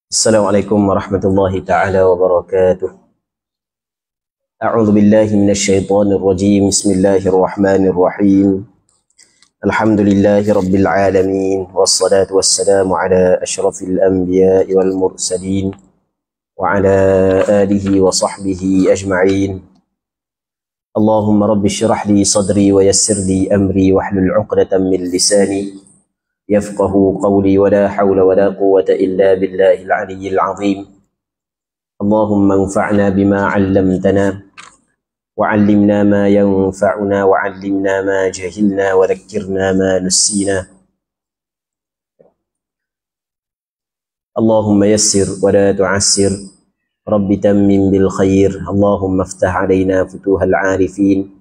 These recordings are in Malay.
Assalamualaikum warahmatullahi ta'ala wabarakatuh. A'udzu billahi minasyaitonir rajim. Bismillahirrahmanirrahim. Alhamdulillahi rabbil alamin wassalatu wassalamu ala asyrafil anbiya'i wal mursalin wa ala alihi wa sahbihi ajma'in. Allahumma rabbi shrah li sadri wa yassir li amri wahlul 'uqdatam min lisani يفقه قولي ولا حول ولا قوة إلا بالله العلي العظيم. اللهم انفعنا بما علمتنا وعلمنا ما ينفعنا وعلمنا ما جهلنا وذكرنا ما نسينا. اللهم يسر ولا تعسر رب تمم بالخير. اللهم افتح علينا فتوح العارفين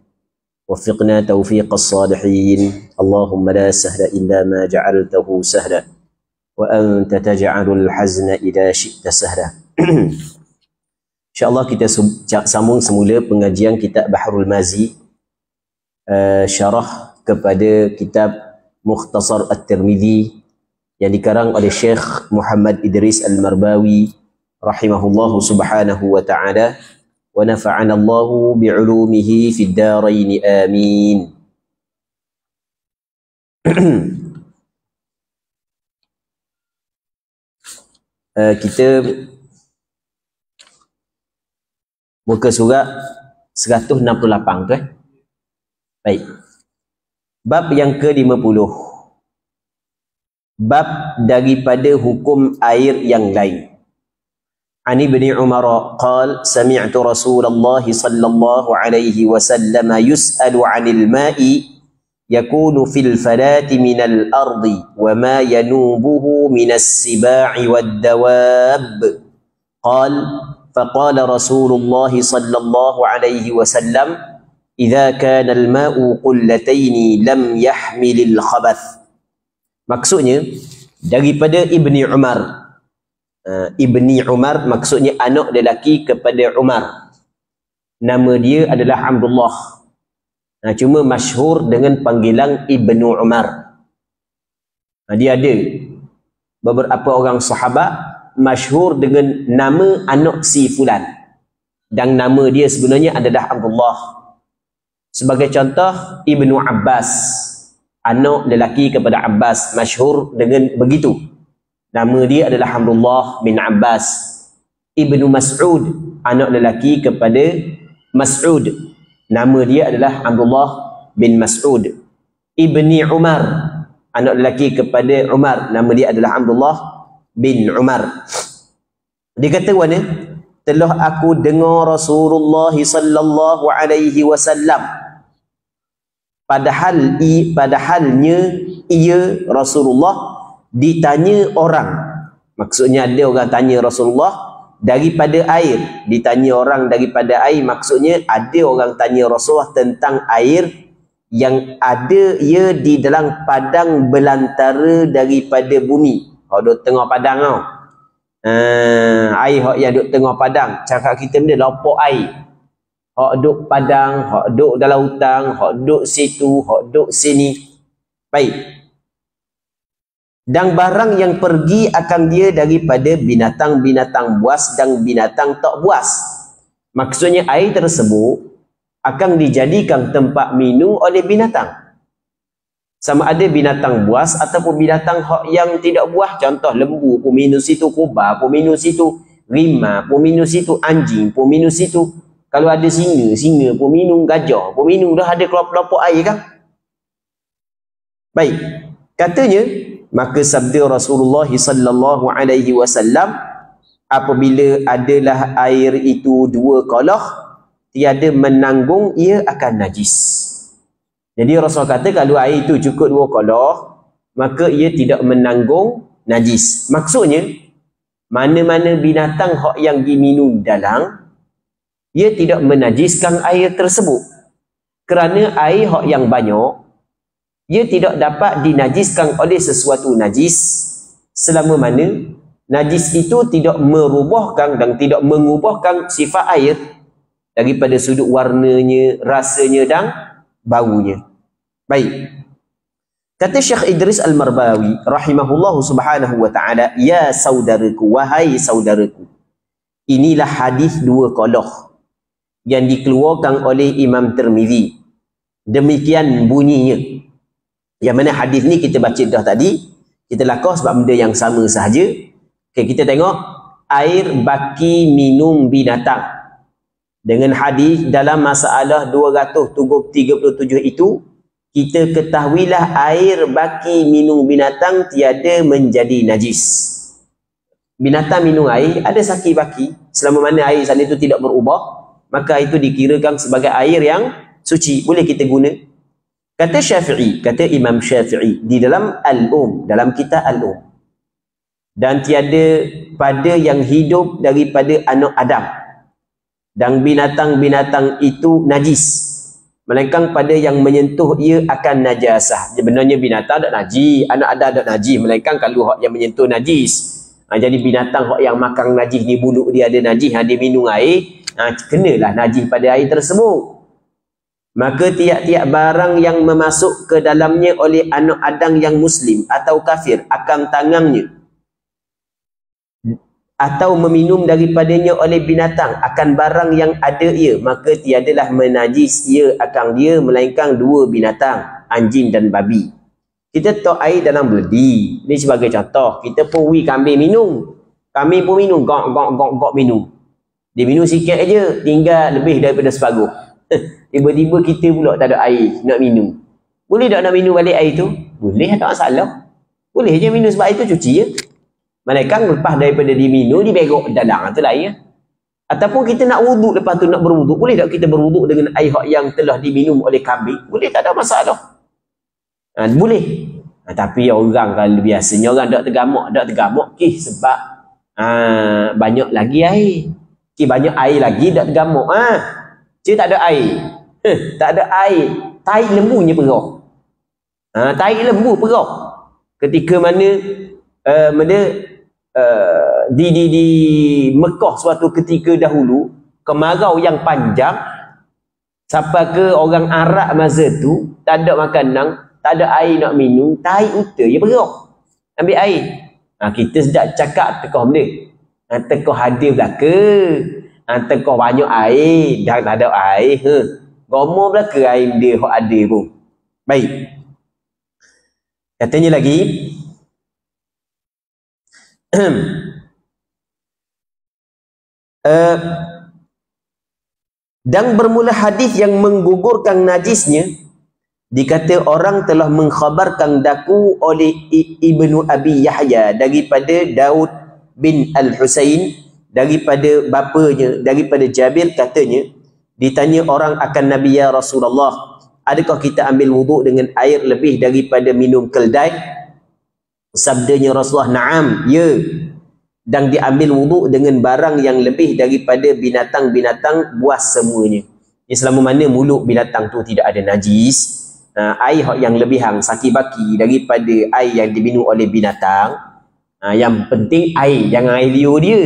وفقنا توفيق الصالحين. اللهم لا سهل إلا ما جعلته سهلا وأنت تجعل الحزن إذا شئت سهلا. InsyaAllah kita sambung semula pengajian kitab Bahrul Mazi, syarah kepada kitab Mukhtasar At-Tirmidhi yang dikarang oleh Syekh Muhammad Idris Al-Marbawi rahimahullahu subhanahu wa ta'ala. Wa nafa'ana Allahu bi'ulumihi fid darain amin. Kita muka surat 168 tu Baik. Bab yang ke-50. Bab daripada hukum air yang lain. عن ابن عمر قال سمعت رسول الله صلى الله عليه وسلم يسأل عن الماء يكون في الفلاة من الأرض وما ينوبه من السباع والدواب قال فقال رسول الله صلى الله عليه وسلم إذا كان الماء قلتين لم يحمل الخبث. Maksudnya daripada Ibni Umar. Ibni Umar maksudnya anak lelaki kepada Umar. Nama dia adalah Abdullah. Cuma masyhur dengan panggilan Ibnu Umar. Dia ada beberapa orang sahabat masyhur dengan nama anak si fulan. Dan nama dia sebenarnya adalah Abdullah. Sebagai contoh, Ibnu Abbas, anak lelaki kepada Abbas, masyhur dengan begitu. Nama dia adalah Abdullah bin Abbas. Ibnu Mas'ud, anak lelaki kepada Mas'ud. Nama dia adalah Abdullah bin Mas'ud. Ibni Umar, anak lelaki kepada Umar. Nama dia adalah Abdullah bin Umar. Dia kata mana? Telah aku dengar Rasulullah sallallahu alaihi wasallam. Padahalnya ia Rasulullah ditanya orang. Maksudnya ada orang tanya Rasulullah daripada air. Ditanya orang daripada air, maksudnya ada orang tanya Rasulullah tentang air yang ada ia di dalam padang belantara daripada bumi. Hak duk tengah padang tau. Air hak yang duk tengah padang. Cakap kita benda lopok air. Hak duk padang, hak duk dalam hutang, hak duk situ, hak duk sini. Baik. Dan barang yang pergi akan dia daripada binatang-binatang buas dan binatang tak buas. Maksudnya air tersebut akan dijadikan tempat minum oleh binatang. Sama ada binatang buas ataupun binatang yang tidak buas. Contoh lembu pun minum situ, kuba pun minum situ, rimau pun minum situ, anjing pun minum situ. Kalau ada singa pun minum, gajah pun minum. Dah ada kelompok air kan? Baik. Katanya, maka sabda Rasulullah sallallahu alaihi wasallam, apabila adalah air itu dua kolah, tiada menanggung, ia akan najis. Jadi Rasul kata kalau air itu cukup dua kolah, maka ia tidak menanggung najis. Maksudnya, mana-mana binatang yang diminum dalam, ia tidak menajiskan air tersebut. Kerana air yang banyak, ia tidak dapat dinajiskan oleh sesuatu najis selama mana najis itu tidak merubahkan dan tidak mengubahkan sifat air daripada sudut warnanya, rasanya dan baunya. Baik. Kata Syekh Idris Al-Marbawi rahimahullahu subhanahu wa ta'ala, ya saudaraku, wahai saudaraku, inilah hadis dua qoloh yang dikeluarkan oleh Imam Tirmizi. Demikian bunyinya. Yang mana hadis ni kita baca dah tadi, kita lakah sebab benda yang sama sahaja. Okay, kita tengok air baki minum binatang. Dengan hadis dalam masalah 237 itu, kita ketahuilah air baki minum binatang tiada menjadi najis. Binatang minum air, ada saki baki. Selama mana air sana itu tidak berubah, maka itu dikirakan sebagai air yang suci. Boleh kita guna. Kata Syafi'i, kata Imam Syafi'i di dalam dalam kitab Al-Um, dan tiada pada yang hidup daripada anak Adam dan binatang-binatang itu najis, melainkan pada yang menyentuh ia akan najasah. Sebenarnya binatang tak najis, anak Adam tak najis, melainkan kalau hak yang menyentuh najis. Jadi binatang hak yang makan najis ni, bulu dia ada najis, dia minum air, kenalah najis pada air tersebut. Maka tiap-tiap barang yang memasuk ke dalamnya oleh anak Adam yang muslim atau kafir akan tangannya, atau meminum daripadanya oleh binatang akan barang yang ada ia, maka tiadalah menajis ia akan dia, melainkan dua binatang, anjing dan babi. Kita tahu air dalam beledi. Ini sebagai contoh. Kita pun kambing minum. Kambing pun minum. Gok minum. Dia minum sikit aja, tinggal lebih daripada separuh. Tiba-tiba kita pula tak ada air nak minum. Boleh tak nak minum balik air tu? Boleh, tak masalah. Boleh je minum sebab air tu cuci je. Malaikat lepas daripada diminum, diberok dalam tu lah air. Ataupun kita nak wuduk, lepas tu nak berwuduk, boleh tak kita berwuduk dengan air yang telah diminum oleh kambing? Boleh, tak ada masalah. Boleh. Tapi orang kalau biasanya orang tak tergamak sebab banyak lagi air. Banyak air lagi tak tergamak. Tak ada air. Tak ada air. Tai lembunya perah. Tai lembu perah. Ketika mana di Mekah suatu ketika dahulu, kemarau yang panjang, sampai ke orang Arab masa tu tak ada makanan, tak ada air nak minum, tai uta je perah. Ambil air. Kita sedap cakap tekah benda. Tekah hadir belaka. Tekah banyak air, dah tak ada air. Gomo belaka air dia hok ada pun. Baik. Katanya lagi, dan bermula hadis yang menggugurkan najisnya, dikata orang telah mengkhabarkan daku oleh Ibnu Abi Yahya daripada Daud bin Al-Husain, daripada bapanya, daripada Jabir, katanya ditanya orang akan Nabi, ya Rasulullah, adakah kita ambil wuduk dengan air lebih daripada minum keldai? Sabdanya Rasulullah, na'am, ya. Dan diambil wuduk dengan barang yang lebih daripada binatang-binatang buas semuanya. Selama mana mulut binatang tu tidak ada najis, air yang lebihan saki baki daripada air yang diminum oleh binatang, yang penting air, jangan air liur dia.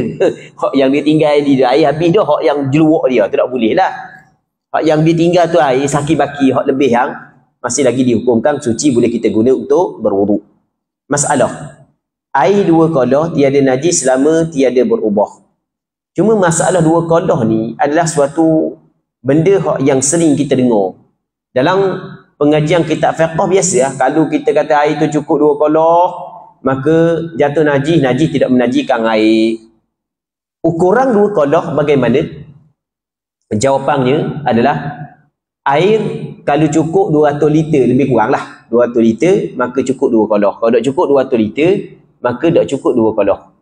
Hak yang dia tinggal di air habis dah, hak yang jeluak dia tu tak boleh lah. Hak yang ditinggal tu air saki baki, hak lebih yang masih lagi dihukumkan suci, boleh kita guna untuk berwuduk. Masalah air dua qadah tiada najis selama tiada berubah. Cuma masalah dua qadah ni adalah suatu benda yang sering kita dengar dalam pengajian kitab fiqh biasa. Kalau kita kata air tu cukup dua qadah, maka jatuh najis, najis tidak menajiskan air. Ukuran dua qadah bagaimana? Jawapannya adalah air kalau cukup 200 liter lebih kurang lah 200 liter, maka cukup dua qadah. Kalau tak cukup 200 liter, maka tak cukup dua qadah.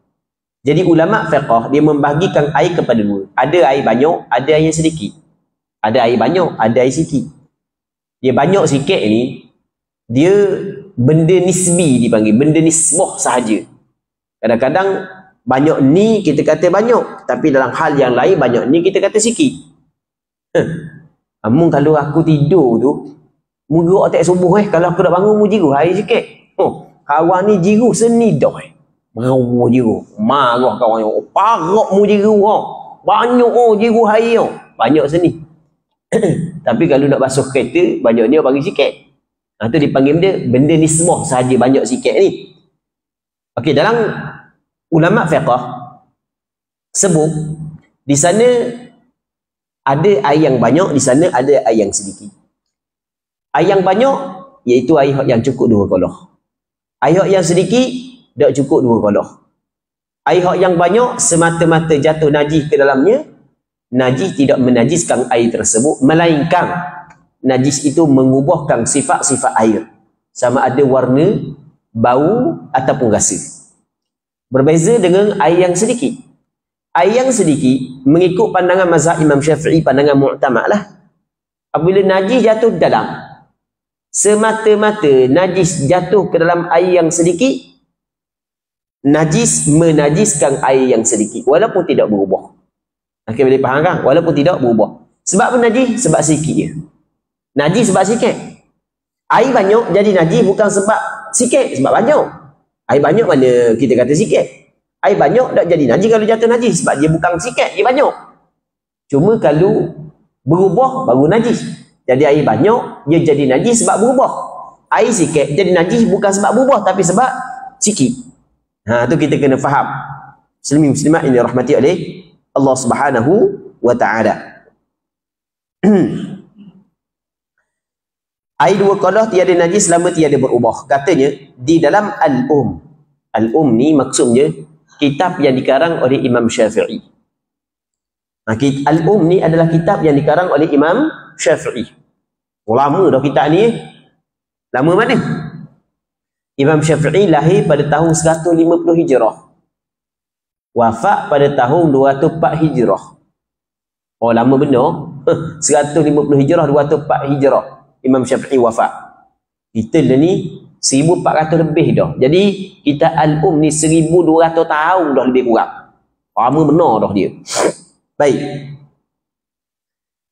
Jadi ulama fiqh dia membahagikan air kepada dua. Ada air banyak, ada air yang sedikit. Ada air banyak, ada air sikit. Dia banyak sikit ni, dia benda nisbi dipanggil, benda nisbah sahaja. Kadang-kadang banyak ni kita kata banyak, tapi dalam hal yang lain banyak ni kita kata sikit. Amun kalau aku tidur tu, munggu otak subuh kalau aku nak bangun mu jiru air sikit. Kawan ni jiru seni dah. Merau jiru. Marah kawan yang parok mu jiru banyak jiru air banyak seni. Tapi kalau nak basuh kereta, banyaknya bagi sikit. Itu dipanggil benda nisbah sahaja banyak sikit ni. Okey, dalam ulama fiqh sebut di sana ada air yang banyak, di sana ada air yang sedikit. Air yang banyak iaitu air yang cukup 2 kolah. Air yang sedikit tak cukup 2 kolah. Air yang banyak semata-mata jatuh najis ke dalamnya, najis tidak menajiskan air tersebut, melainkan najis itu mengubahkan sifat-sifat air. Sama ada warna, bau ataupun rasa. Berbeza dengan air yang sedikit. Air yang sedikit mengikut pandangan mazhab Imam Syafi'i, pandangan mu'tamad lah. Apabila najis jatuh dalam, semata-mata najis jatuh ke dalam air yang sedikit, najis menajiskan air yang sedikit walaupun tidak berubah. Okey, boleh faham kan? Walaupun tidak berubah. Sebab apa najis? Sebab sikit je. Najis sebab sikit. Air banyak jadi najis bukan sebab sikit, sebab banyak. Air banyak mana kita kata sikit. Air banyak tak jadi najis kalau jatuh najis, sebab dia bukan sikit, dia banyak. Cuma kalau berubah baru najis. Jadi air banyak dia jadi najis sebab berubah. Air sikit jadi najis bukan sebab berubah tapi sebab sikit. Tu kita kena faham. Muslimin muslimat ini rahmati oleh Allah Subhanahu wa taala. Air 2 kolah tiada najis selama tiada berubah. Katanya di dalam Al-Um. Al-Um ni maksudnya kitab yang dikarang oleh Imam Syafi'i. Al-Um ni adalah kitab yang dikarang oleh Imam Syafi'i. Lama dah kitab ni. Lama mana? Imam Syafi'i lahir pada tahun 150 Hijrah. Wafat pada tahun 204 Hijrah. Oh, lama benar. 150 Hijrah, 204 Hijrah. Imam Syafi'i wafat. Kita ni 1400 lebih dah. Jadi kita Al-Um ni 1200 tahun dah lebih kurang. Lama benar dah dia. Baik.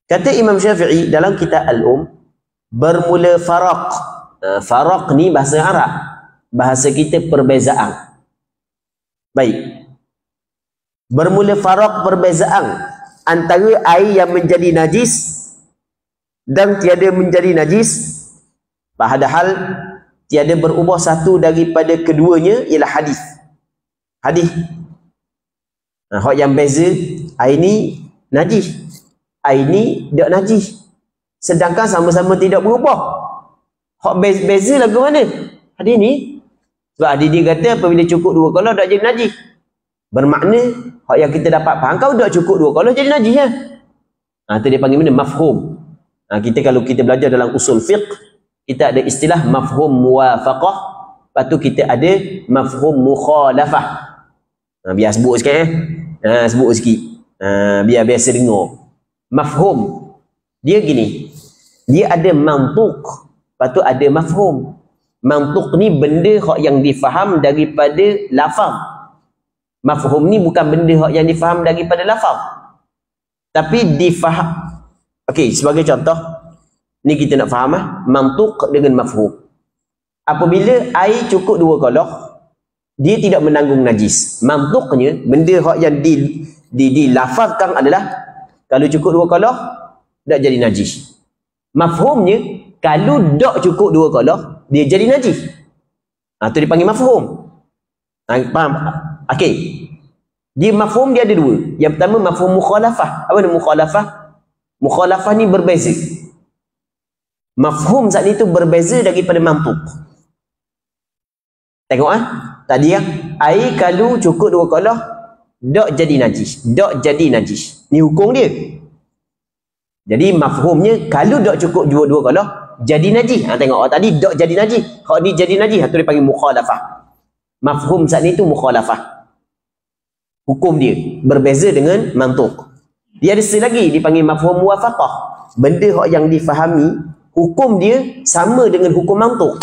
Kata Imam Syafi'i dalam kitab Al-Um, bermula faraq. Faraq ni bahasa Arab. Bahasa kita perbezaan. Baik. Bermula faraq perbezaan antara air yang menjadi najis dan tiada menjadi najis, padahal tiada berubah satu daripada keduanya ialah hadis. Hadis. Hak yang beza, air ni najis, air ni tak najis. Sedangkan sama-sama tidak berubah. Hak beza lagu mana? Hadis ni. Sebab hadis dia kata apabila cukup 2 kolah tak jadi najis. Bermakna hak yang kita dapat faham, kau tak cukup 2 kolah jadi najis ya. Itu dia panggil mana? Mafhum. Kita kalau kita belajar dalam usul fiqh, kita ada istilah mafhum muwafaqah, lepas tu kita ada mafhum mukhalafah. Biar sebut sikit sebut sikit. Biar biasa dengar. Mafhum dia gini, dia ada mantuq, lepas tu ada mafhum. Mantuq ni benda hak yang difaham daripada lafaz. Mafhum ni bukan benda hak yang difaham daripada lafaz, tapi difaham. Okey, sebagai contoh, ni kita nak faham mantuq dengan mafhum. Apabila air cukup 2 kolah, dia tidak menanggung najis. Mantuqnya, benda hak yang dilafazkan adalah kalau cukup 2 kolah, tak jadi najis. Mafhumnya, kalau tak cukup 2 kolah, dia jadi najis. Itu dipanggil mafhum. Faham? Okey. Dia mafhum dia ada 2. Yang pertama mafhum mukhalafah. Apa nama mukhalafah? Mukhalafah ni berbeza. Mafhum saat itu berbeza daripada mantuq. Tengok tadi air kalau cukup 2 kolah tak jadi najis. Tak jadi najis. Ni hukum dia. Jadi mafhumnya kalau tak cukup 2 kolah jadi najis. Tengok tadi tak jadi najis. Kalau ni jadi najis, itu dipanggil mukhalafah. Mafhum saat itu mukhalafah. Hukum dia berbeza dengan mantuq. Dia ada lagi dipanggil mafhum muwafaqah. Benda yang difahami, hukum dia sama dengan hukum mantuq.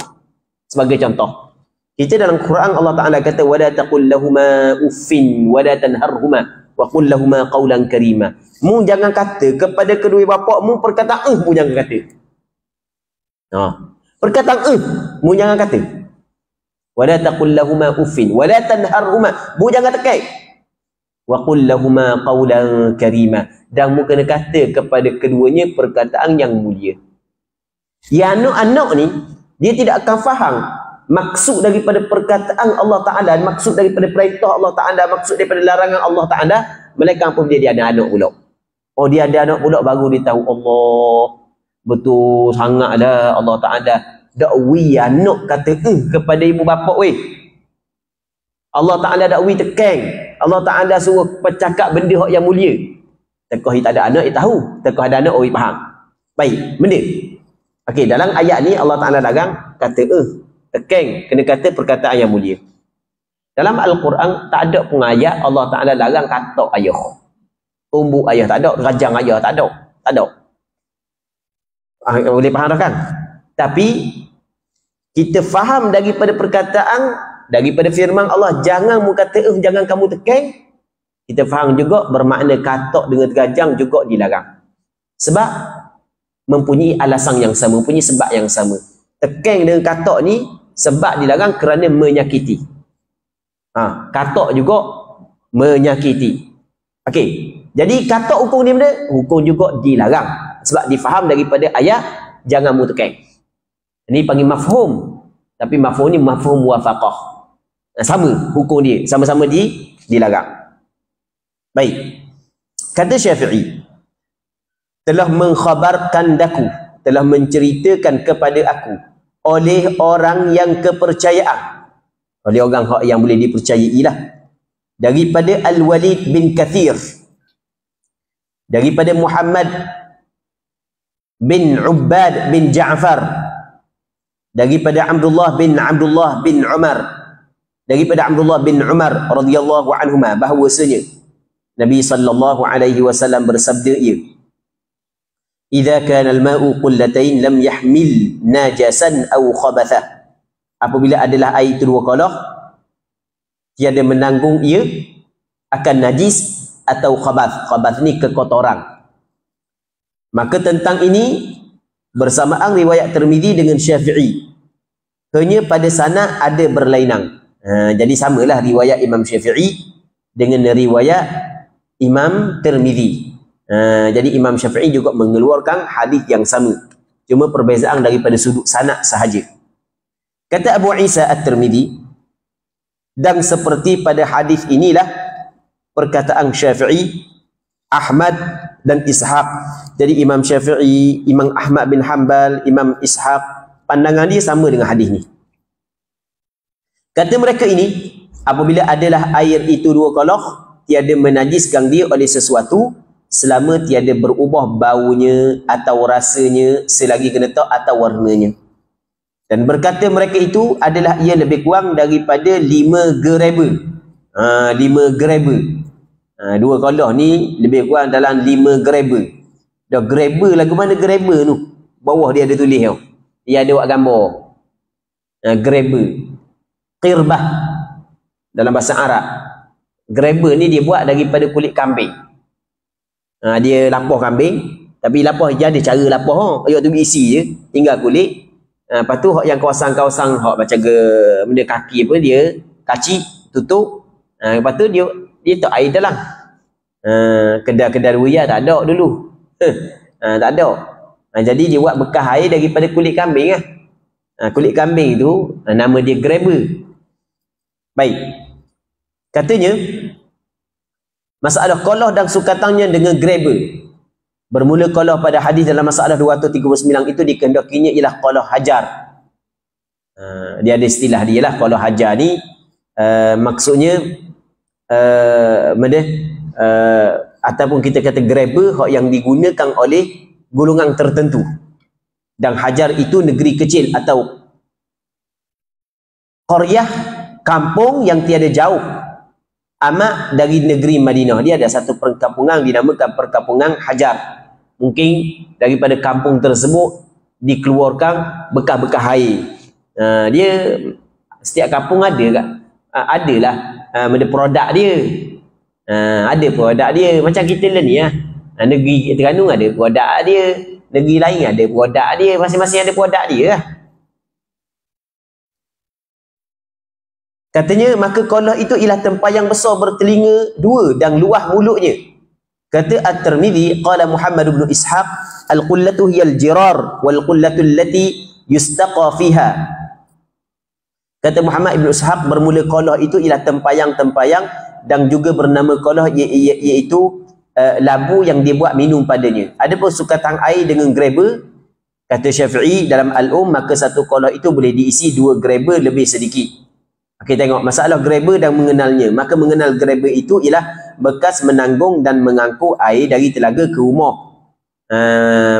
Sebagai contoh, kita dalam Quran Allah Taala kata wala taqul lahumā uffin wala tanharhumā wa qul lahumā qawlan karīmā. Mu jangan kata kepada kedua bapakmu perkataan mu jangan kata. Perkataan mu jangan kata. Wala taqul lahumā uffin wala tanharhumā. Mu jangan tekek. Wa qul lahumā qawlan karīmā. Dan mu kena kata kepada keduanya perkataan yang mulia. Yang anak-anak ni dia tidak akan faham maksud daripada perkataan Allah Ta'ala, maksud daripada perintah Allah Ta'ala, maksud daripada larangan Allah Ta'ala. Mereka pun dia ada anak pula. Oh, dia ada anak pula, baru dia tahu Allah betul sangatlah Allah Ta'ala dakwi anak kata kepada ibu bapa weh. Allah Ta'ala dakwi tekan. Allah Ta'ala suruh bercakap benda yang mulia. Tekah tak ada anak, dia tahu. Tekah ada anak, orang faham. Baik, benda. Okey, dalam ayat ni Allah Ta'ala larang kata tekan, kena kata perkataan yang mulia. Dalam Al-Quran tak ada pun ayat Allah Ta'ala larang kata ayah. Umbu ayah tak ada, rajang ayah tak ada. Tak ada. Boleh faham dah kan? Tapi kita faham daripada perkataan, daripada firman Allah, jangan mu kata jangan kamu tekan. Kita faham juga bermakna katak dengan tergajang juga dilarang. Sebab mempunyai alasan yang sama, mempunyai sebab yang sama. Tekan dengan katak ni sebab dilarang kerana menyakiti. Katak juga menyakiti. Okey. Jadi katak hukum ni benda, hukum juga dilarang. Sebab difaham daripada ayat jangan mu tekan. Ini panggil mafhum. Tapi mafhum ni mafhum muwafaqah. Sama hukum dia, sama-sama dilarang. Baik. Kata Syafi'i, telah mengkhabarkan daku, telah menceritakan kepada aku oleh orang yang kepercayaan, oleh orang yang boleh dipercayai lah, daripada Al-Walid bin Kathir, daripada Muhammad bin Ubbad bin Ja'far, daripada Abdullah bin Umar, daripada Abdullah bin Umar radhiyallahu anhuma, bahawasanya Nabi sallallahu alaihi wasallam bersabda, "Idza kana al-ma'u qullatain lam yahmil najasan aw khabatha." Apabila adalah air itu dua kolah, tiada menanggung ia akan najis atau khabath. Khabath ni kekotoran. Maka tentang ini bersamaan riwayat Tirmizi dengan Syafi'i. Hanya pada sana ada berlainan. Jadi samalah riwayat Imam Syafi'i dengan riwayat Imam Tirmizi. Jadi Imam Syafi'i juga mengeluarkan hadis yang sama. Cuma perbezaan daripada sudut sanad sahaja. Kata Abu Isa At-Tirmizi, dan seperti pada hadis inilah perkataan Syafi'i, Ahmad dan Ishaq. Jadi Imam Syafi'i, Imam Ahmad bin Hanbal, Imam Ishaq, pandangan dia sama dengan hadis ni. Kata mereka ini, apabila adalah air itu dua kolah, tiada menajiskan dia oleh sesuatu selama tiada berubah baunya atau rasanya selagi kena tak atau warnanya. Dan berkata mereka itu adalah ia lebih kurang daripada 5 gereba. 5 gereba. Dua kolah ni lebih kurang dalam 5 gereba. Dah gereba lagu mana gereba tu? Bawah dia ada tulis tau. Dia ada buat gambar. Gereba. Qirbah dalam bahasa Arab. Gereba ni dia buat daripada kulit kambing. Dia lapah kambing, tapi lapah je ada cara lapah. Ayat tu isi je, tinggal kulit. Lepas tu yang kawasan-kawasan macam benda kaki apa dia kaci tutup. Lepas tu dia tak air dalam. Kedai-kedai ruya tak ada dulu. Tak ada. Jadi dia buat bekas air daripada kulit kambing lah. Kulit kambing tu nama dia gereba. Baik. Katanya masalah kolah dan sukatannya dengan gereba. Bermula kolah pada hadis dalam masalah 239 itu dikehendakinya ialah kolah hajar. Dia ada istilah dia lah kolah hajar ni. Maksudnya ataupun kita kata gereba yang digunakan oleh golongan tertentu. Dan hajar itu negeri kecil atau qaryah, kampung yang tiada jauh amat dari negeri Madinah. Dia ada satu perkampungan dinamakan perkampungan Hajar. Mungkin daripada kampung tersebut dikeluarkan bekas-bekas air. Dia setiap kampung ada kan? Adalah ada produk dia. Ada produk dia. Macam kita lah ni lah. Negeri Terengganu ada produk dia. Negeri lain ada produk dia. Masing-masing ada produk dia lah. Katanya, maka kolah itu ialah tempayan besar bertelinga dua dan luah mulutnya. Kata At-Tirmizi, qala Muhammad bin Ishaq, al-qullatu hiya al-jirar wal-qullatu allati yustaqa fiha. Kata Muhammad Ibn Ishaq, bermula qoloh itu ialah tempayang-tempayang dan juga bernama qoloh iaitu labu yang dia buat minum padanya. Adapun sukatan air dengan greba, kata Syafi'i dalam Al-Um, maka satu qoloh itu boleh diisi 2 greba lebih sedikit. Okey, tengok masalah greba dan mengenalnya. Maka mengenal greba itu ialah bekas menanggung dan mengangkut air dari telaga ke rumah.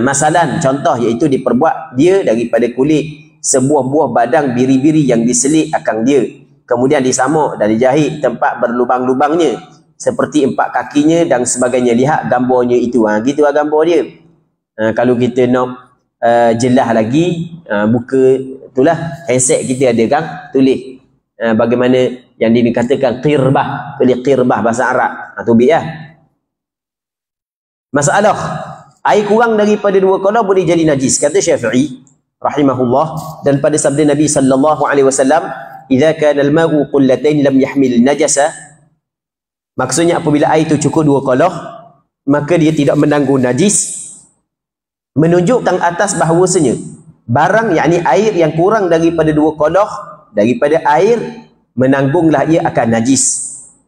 Masalan, contoh iaitu diperbuat dia daripada kulit sebuah buah badang biri-biri yang diselit akang dia, kemudian disamuk dan dijahit tempat berlubang-lubangnya seperti 4 kakinya dan sebagainya. Lihat gambarnya itu, gitulah gambar dia. Kalau kita nak jelas lagi, buka itulah handset kita ada kan, tulis bagaimana yang dikatakan qirbah, tulis qirbah bahasa Arab, tubik lah. Masalah air kurang daripada 2 qoloh boleh jadi najis, kata Syafi'i rahimahullah, dan pada sabda Nabi sallallahu alaihi wasallam, idza kana al-ma'u qullatayn lam yahmil najasa, maksudnya apabila air itu cukup 2 qoloh maka dia tidak menanggung najis, menunjukkan atas bahawasanya barang yakni air yang kurang daripada 2 qoloh daripada air menanggunglah ia akan najis.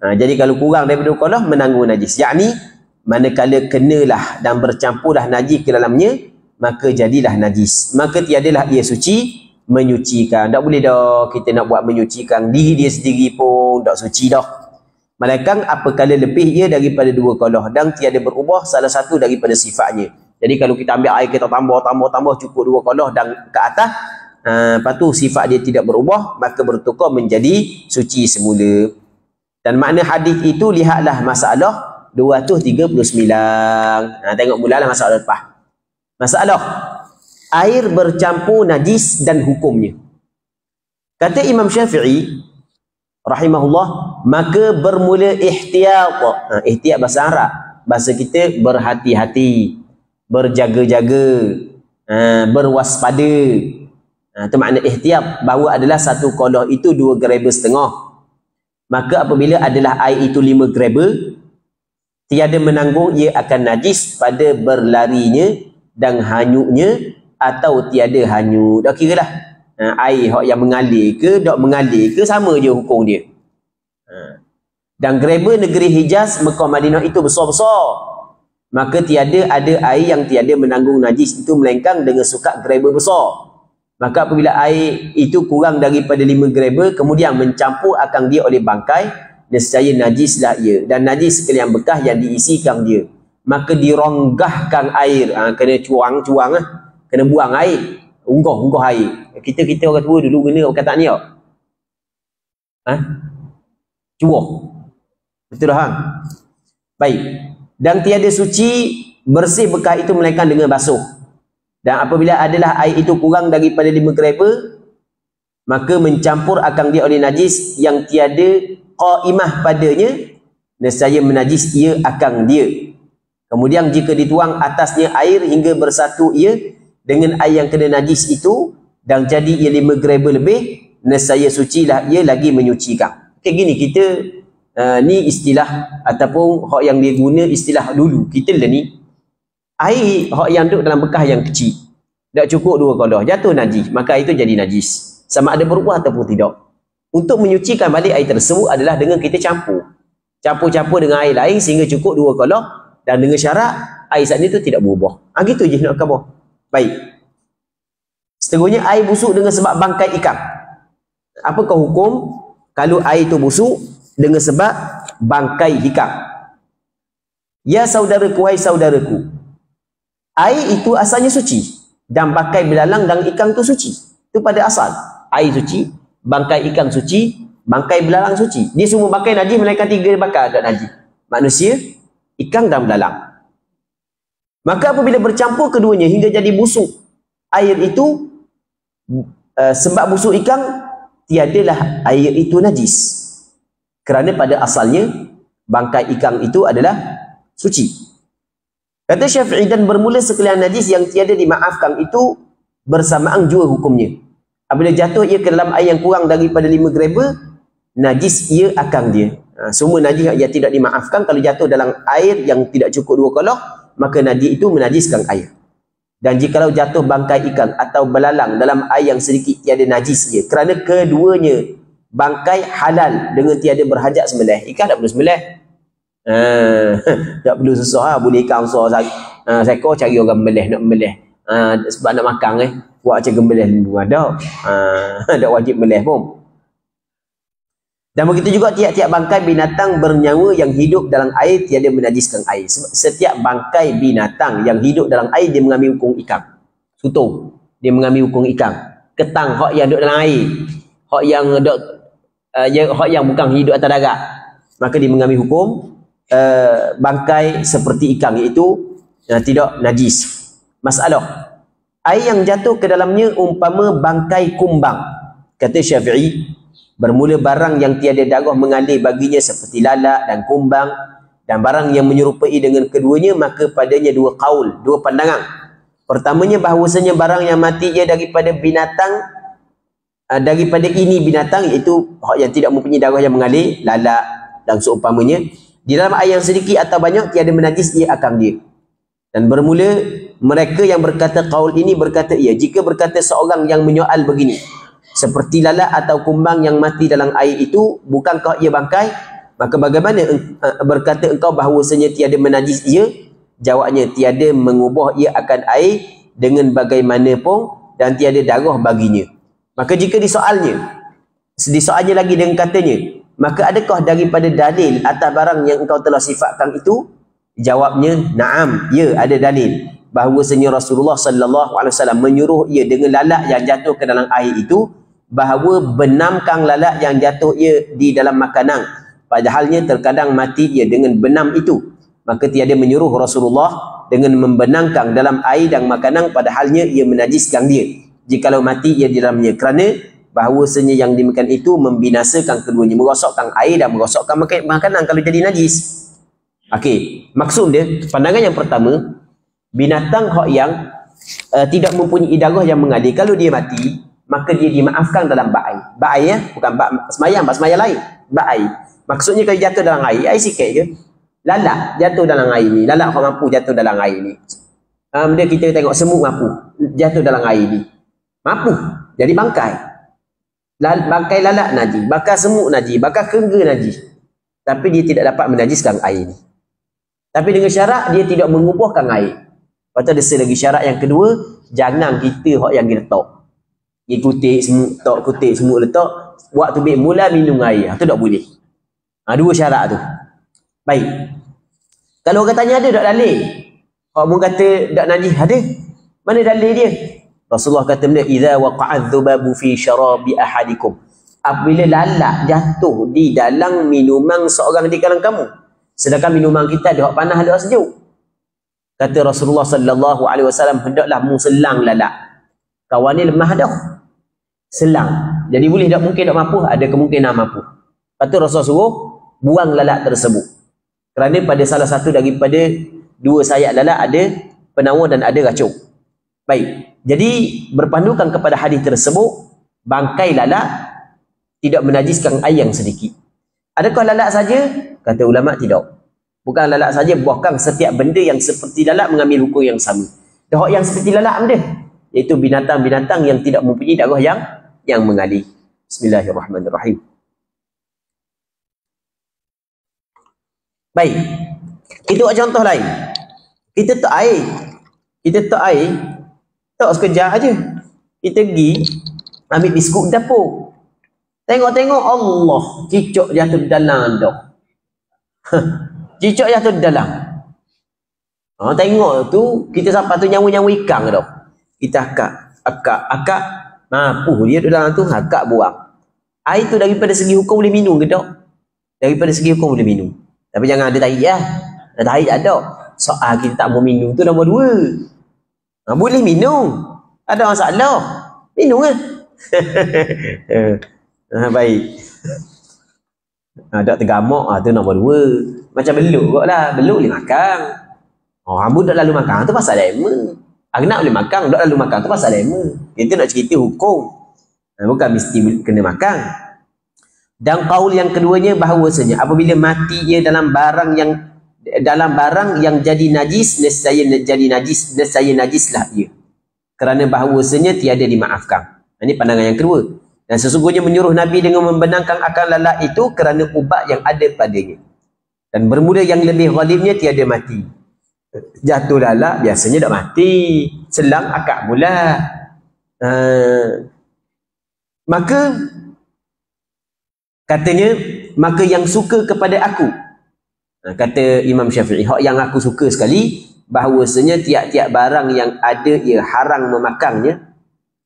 Jadi kalau kurang daripada 2 qoloh menanggung najis, yakni manakala kenalah dan bercampurlah najis ke dalamnya maka jadilah najis, maka tiadalah ia suci menyucikan. Tak boleh dah kita nak buat menyucikan diri dia sendiri pun tak suci dah. Melainkan apakala lebih ia daripada 2 qoloh dan tiada berubah salah satu daripada sifatnya. Jadi kalau kita ambil air kita tambah cukup 2 qoloh dan ke atas, lepas tu sifat dia tidak berubah, maka bertukar menjadi suci semula. Dan makna hadis itu lihatlah masalah 239. Tengok mulalah masalah lepas. Masalah air bercampur najis dan hukumnya. Kata Imam Syafi'i rahimahullah, maka bermula ihtiyat. Ihtiyat bahasa Arab, bahasa kita berhati-hati, berjaga-jaga, berwaspada. Itu makna ihtiyat, bahawa adalah 1 qoloh itu 2 greba setengah. Maka apabila adalah air itu 5 greba, tiada menanggung ia akan najis pada berlarinya dan hanyutnya atau tiada hanyut. Dah kira lah air yang mengalir ke tak mengalir ke sama je hukum dia. Dan greba negeri Hijaz, Mekah, Madinah itu besar-besar, maka tiada ada air yang tiada menanggung najis itu melainkan dengan sukat greba besar. Maka apabila air itu kurang daripada 5 greba kemudian mencampur akan dia oleh bangkai, nescaya najislah ia, dan najis sekalian bekas yang diisikan dia. Maka dironggahkan air, kena cuang lah, kena buang air, unggah air. Kita orang tua dulu guna perkataan ni tak? Cuah, betul tak? Baik. Dan tiada suci bersih bekas itu melainkan dengan basuh. Dan apabila adalah air itu kurang daripada 5 greba, maka mencampur akan dia oleh najis yang tiada qaimah padanya, nescaya menajis ia akan dia. Kemudian jika dituang atasnya air hingga bersatu ia dengan air yang kena najis itu dan jadi ia 5 greba lebih, nescaya sucilah ia lagi menyucikan. Okey, gini kita ni istilah ataupun hak yang dia guna istilah dulu. Kita lah ni air hak yang duduk dalam bekas yang kecil, tak cukup 2 qoloh, jatuh najis, maka itu jadi najis sama ada berubah ataupun tidak. Untuk menyucikan balik air tersebut adalah dengan kita campur dengan air lain sehingga cukup 2 qoloh, dan dengan syarat air saat itu tidak berubah. Gitu je nak khabar. Baik. Seterusnya air busuk dengan sebab bangkai ikan. Apakah hukum kalau air itu busuk dengan sebab bangkai ikan? Ya saudaraku, hai saudaraku, air itu asalnya suci dan bangkai belalang dan ikan itu suci. Itu pada asal. Air suci, bangkai ikan suci, bangkai belalang suci. Dia semua bangkai najis melainkan 3 bakar tak najis. Manusia, ikan dan belalang. Maka apabila bercampur keduanya hingga jadi busuk air itu, sebab busuk ikan, tiadalah air itu najis. Kerana pada asalnya bangkai ikan itu adalah suci. Kata Syafi'i, dan bermula sekalian najis yang tiada dimaafkan itu bersamaan jua hukumnya. Apabila jatuh ia ke dalam air yang kurang daripada 5 greba, najis ia akan dia. Semua najis yang tidak dimaafkan kalau jatuh dalam air yang tidak cukup 2 qoloh, maka najis itu menajiskan air. Dan jikalau jatuh bangkai ikan atau belalang dalam air yang sedikit tiada najis ia, kerana keduanya bangkai halal dengan tiada berhajat sembelih. Ikan tak perlu sembelih. Tak perlu susah, boleh ikan susah. Seekor cari orang melih, nak melih. Sebab nak makan buat macam gembelih dulu ada. Tak wajib melih pun. Dan begitu juga tiap-tiap bangkai binatang bernyawa yang hidup dalam air tiada menajiskan air. Setiap bangkai binatang yang hidup dalam air dia mengambil hukum ikan. Sutung dia mengambil hukum ikan. Ketang hak yang duduk dalam air, hak yang bukan hidup atas darat, maka dia mengambil hukum bangkai seperti ikan, iaitu tidak najis. Masalah air yang jatuh ke dalamnya umpama bangkai kumbang, kata Syafi'i, bermula barang yang tiada darah mengalir baginya seperti lalat dan kumbang dan barang yang menyerupai dengan keduanya, maka padanya dua qaul, dua pandangan. Pertamanya bahawasanya barang yang mati ia daripada binatang, daripada ini binatang, iaitu hak yang tidak mempunyai darah yang mengalir, lalat dan seumpamanya, di dalam air yang sedikit atau banyak tiada menajis ia akam dia. Dan bermula mereka yang berkata qaul ini berkata ia, jika berkata seorang yang menyoal begini, seperti lalat atau kumbang yang mati dalam air itu, bukankah ia bangkai? Maka bagaimana berkata engkau bahawasanya tiada menajis ia? Jawabnya, tiada mengubah ia akan air dengan bagaimanapun dan tiada darah baginya. Maka jika disoalnya lagi dengan katanya, maka adakah daripada dalil atas barang yang engkau telah sifatkan itu? Jawabnya, na'am, ya ada dalil bahawasanya Rasulullah sallallahu alaihi wasallam menyuruh ia dengan lalat yang jatuh ke dalam air itu, bahawa benamkan lalat yang jatuh ia di dalam makanan, padahalnya terkadang mati ia dengan benam itu. Maka tiada menyuruh Rasulullah dengan membenamkan dalam air dan makanan, padahalnya ia menajiskan dia jikalau mati ia di dalamnya, kerana bahawasanya yang dimakan itu membinasakan keduanya, merosakkan air dan merosakkan makanan kalau jadi najis. Okey, maksud dia, pandangan yang pertama, binatang hak yang tidak mempunyai darah yang mengalir, kalau dia mati, maka dia dimaafkan dalam bak air. Bak air ya, bukan bak semayang lain. Bak air. Maksudnya kalau jatuh dalam air sikit je. Lalat jatuh dalam air ni, lalat hak mampu jatuh dalam air ni. Dia kita tengok semut mampu jatuh dalam air ni. Mampu jadi bangkai. Bangkai lalat najis, bakal semut najis, bakal kerengga najis. Tapi dia tidak dapat menajiskan air ni. Tapi dengan syarat dia tidak mengubahkan air. Lepas tu ada selagi syarat yang kedua, jangan kita hak yang kita letak. Dia kutik semut, tak kutik semut letak, waktu baik mula minum air. Itu tak boleh. Dua syarat tu. Baik. Kalau orang tanya ada tak dalil? Orang pun kata tak najis, ada. Mana dalil dia? Rasulullah kata benda, idza waqa'a dhubabu fi syarabi ahadikum. Apabila lalat jatuh di dalam minuman seorang di kalangan kamu, sedangkan minuman kita ada hak panas ada hak sejuk. Kata Rasulullah sallallahu alaihi wasallam, hendaklah mu selang lalat. Kawan ni lemah dah. Selang. Jadi boleh tak, mungkin tak mampu, ada kemungkinan mampu. Lepas tu Rasulullah suruh buang lalat tersebut. Kerana pada salah satu daripada dua sayap lalat ada penawar dan ada racun. Baik. Jadi berpandukan kepada hadis tersebut, bangkai lalat tidak menajiskan air yang sedikit. Adakah lalat saja? Kata ulama tidak. Bukan lalat saja, bahkan setiap benda yang seperti lalat mengambil hukum yang sama. Dah yang seperti lalat benda, iaitu binatang-binatang yang tidak mempunyai darah yang mengalir. Bismillahirrahmanirrahim. Baik. Itu contoh lain. Kita tak air, tak sekejap aja. Kita pergi ambil biskut dapur. Tengok-tengok, Allah, cicak jatuh di dalam dah. Cicak jatuh di dalam. Tengok tu, kita sampai tu nyawa-nyawa ikan dah. Kita akak. Mampu dia di dalam tu, akak buang. Air tu daripada segi hukum boleh minum ke tak? Daripada segi hukum boleh minum. Tapi jangan ada tarik lah. Ada tarik ada. Soal kita tak mau minum tu nombor dua. Boleh minum. Ada masalah. Minum kan? Baik. Tak tergamak tu nombor dua. Macam beluk kot lah. Beluk boleh makan. Rambut tak lalu makan tu pasal lema. Anak boleh makan, tak lalu makan tu pasal lema. Itu nak cerita hukum. Bukan mesti kena makan. Dan qaul yang keduanya bahawasanya apabila mati ia dalam barang yang dalam barang yang jadi najis, nescaya jadi najis, nescaya najislah ia. Kerana bahawasanya tiada dimaafkan. Ini pandangan yang kedua. Dan sesungguhnya menyuruh Nabi dengan membenangkan akal lalat itu kerana ubat yang ada padanya. Dan bermula yang lebih ghalibnya tiada mati. Jatuh lalat biasanya tak mati. Selang akak mula. Maka katanya, maka yang suka kepada aku. Kata Imam Syafi'i, hak yang aku suka sekali, bahawasanya tiap-tiap barang yang ada ia haram memakannya.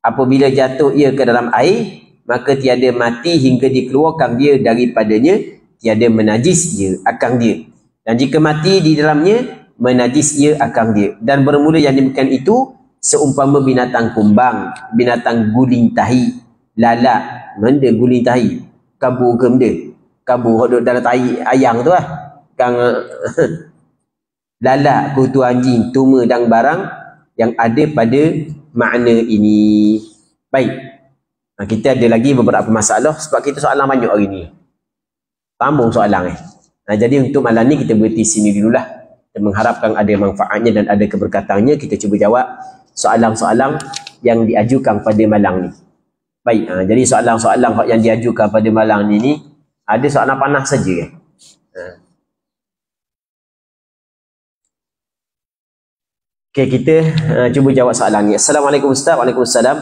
Apabila jatuh ia ke dalam air, maka tiada mati hingga dikeluarkan dia daripadanya, tiada menajis dia akang dia. Dan jika mati di dalamnya, menajis ia akang dia. Dan bermula yang demikian itu seumpama binatang kumbang, binatang guling tahi, lalat, benda guling tahi, kabur ke benda, kabur duduk dalam tahi ayang tu lah, kang lalat, kutu anjing, tuma dan barang yang ada pada makna ini. Baik, kita ada lagi beberapa masalah sebab kita soalan banyak hari ni, tambung soalan jadi untuk malam ni kita berhenti sini dululah. Kita mengharapkan ada manfaatnya dan ada keberkatannya. Kita cuba jawab soalan-soalan yang diajukan pada malam ni. Baik, jadi soalan-soalan yang diajukan pada malam ni ada soalan panas saja. Okey, kita cuba jawab soalan ni. Assalamualaikum Ustaz. Waalaikumsalam.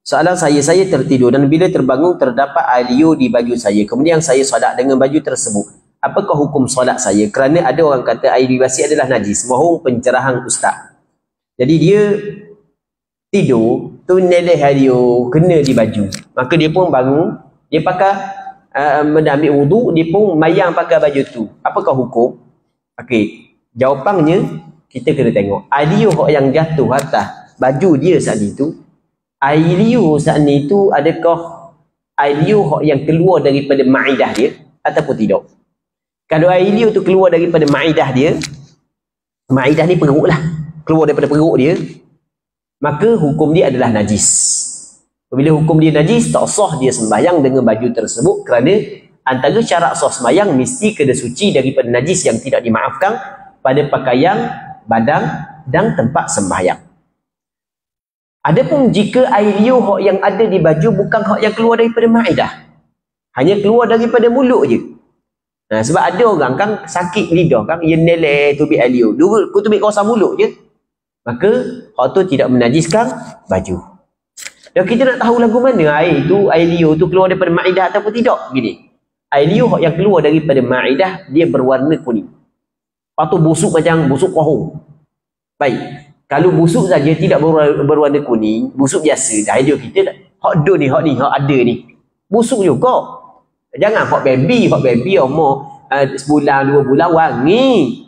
Soalan saya tertidur dan bila terbangun terdapat air liur di baju saya. Kemudian saya solat dengan baju tersebut. Apakah hukum solat saya? Kerana ada orang kata air liur basi adalah najis. Mohon pencerahan Ustaz. Jadi dia tidur, tu neleh air liur kena di baju. Maka dia pun bangun, dia pakai ambil wuduk, dia pun mayang pakai baju tu. Apakah hukum? Okey, jawapannya kita kena tengok air liur yang jatuh atas baju dia saat itu, air liur saat itu adakah air liur yang keluar daripada maidah dia ataupun tidak. Kalau air liur tu keluar daripada maidah dia, maidah ni perut lah, keluar daripada perut dia, maka hukum dia adalah najis. Bila hukum dia najis, tak sah dia sembahyang dengan baju tersebut kerana antara syarat sah sembahyang mesti kena suci daripada najis yang tidak dimaafkan pada pakaian, badan dan tempat sembahyang. Adapun jika air liur yang ada di baju bukan hak yang keluar daripada maidah, hanya keluar daripada mulut je. Sebab ada orang kan sakit lidah kan, ia neleh tubik air liur, dua tubik kawasan mulut je, maka hak tu tidak menajiskan baju. Dan kita nak tahu lagu mana air liur tu keluar daripada maidah ataupun tidak. Gini, air liur yang keluar daripada maidah dia berwarna kuning. Lepas tu busuk macam busuk kohong. Baik, kalau busuk saja tidak berwarna kuning, busuk biasa, dah idea kita dah. Hak do ni, hak ada ni, busuk juga. Jangan hak baby umur sebulan 2 bulan wangi.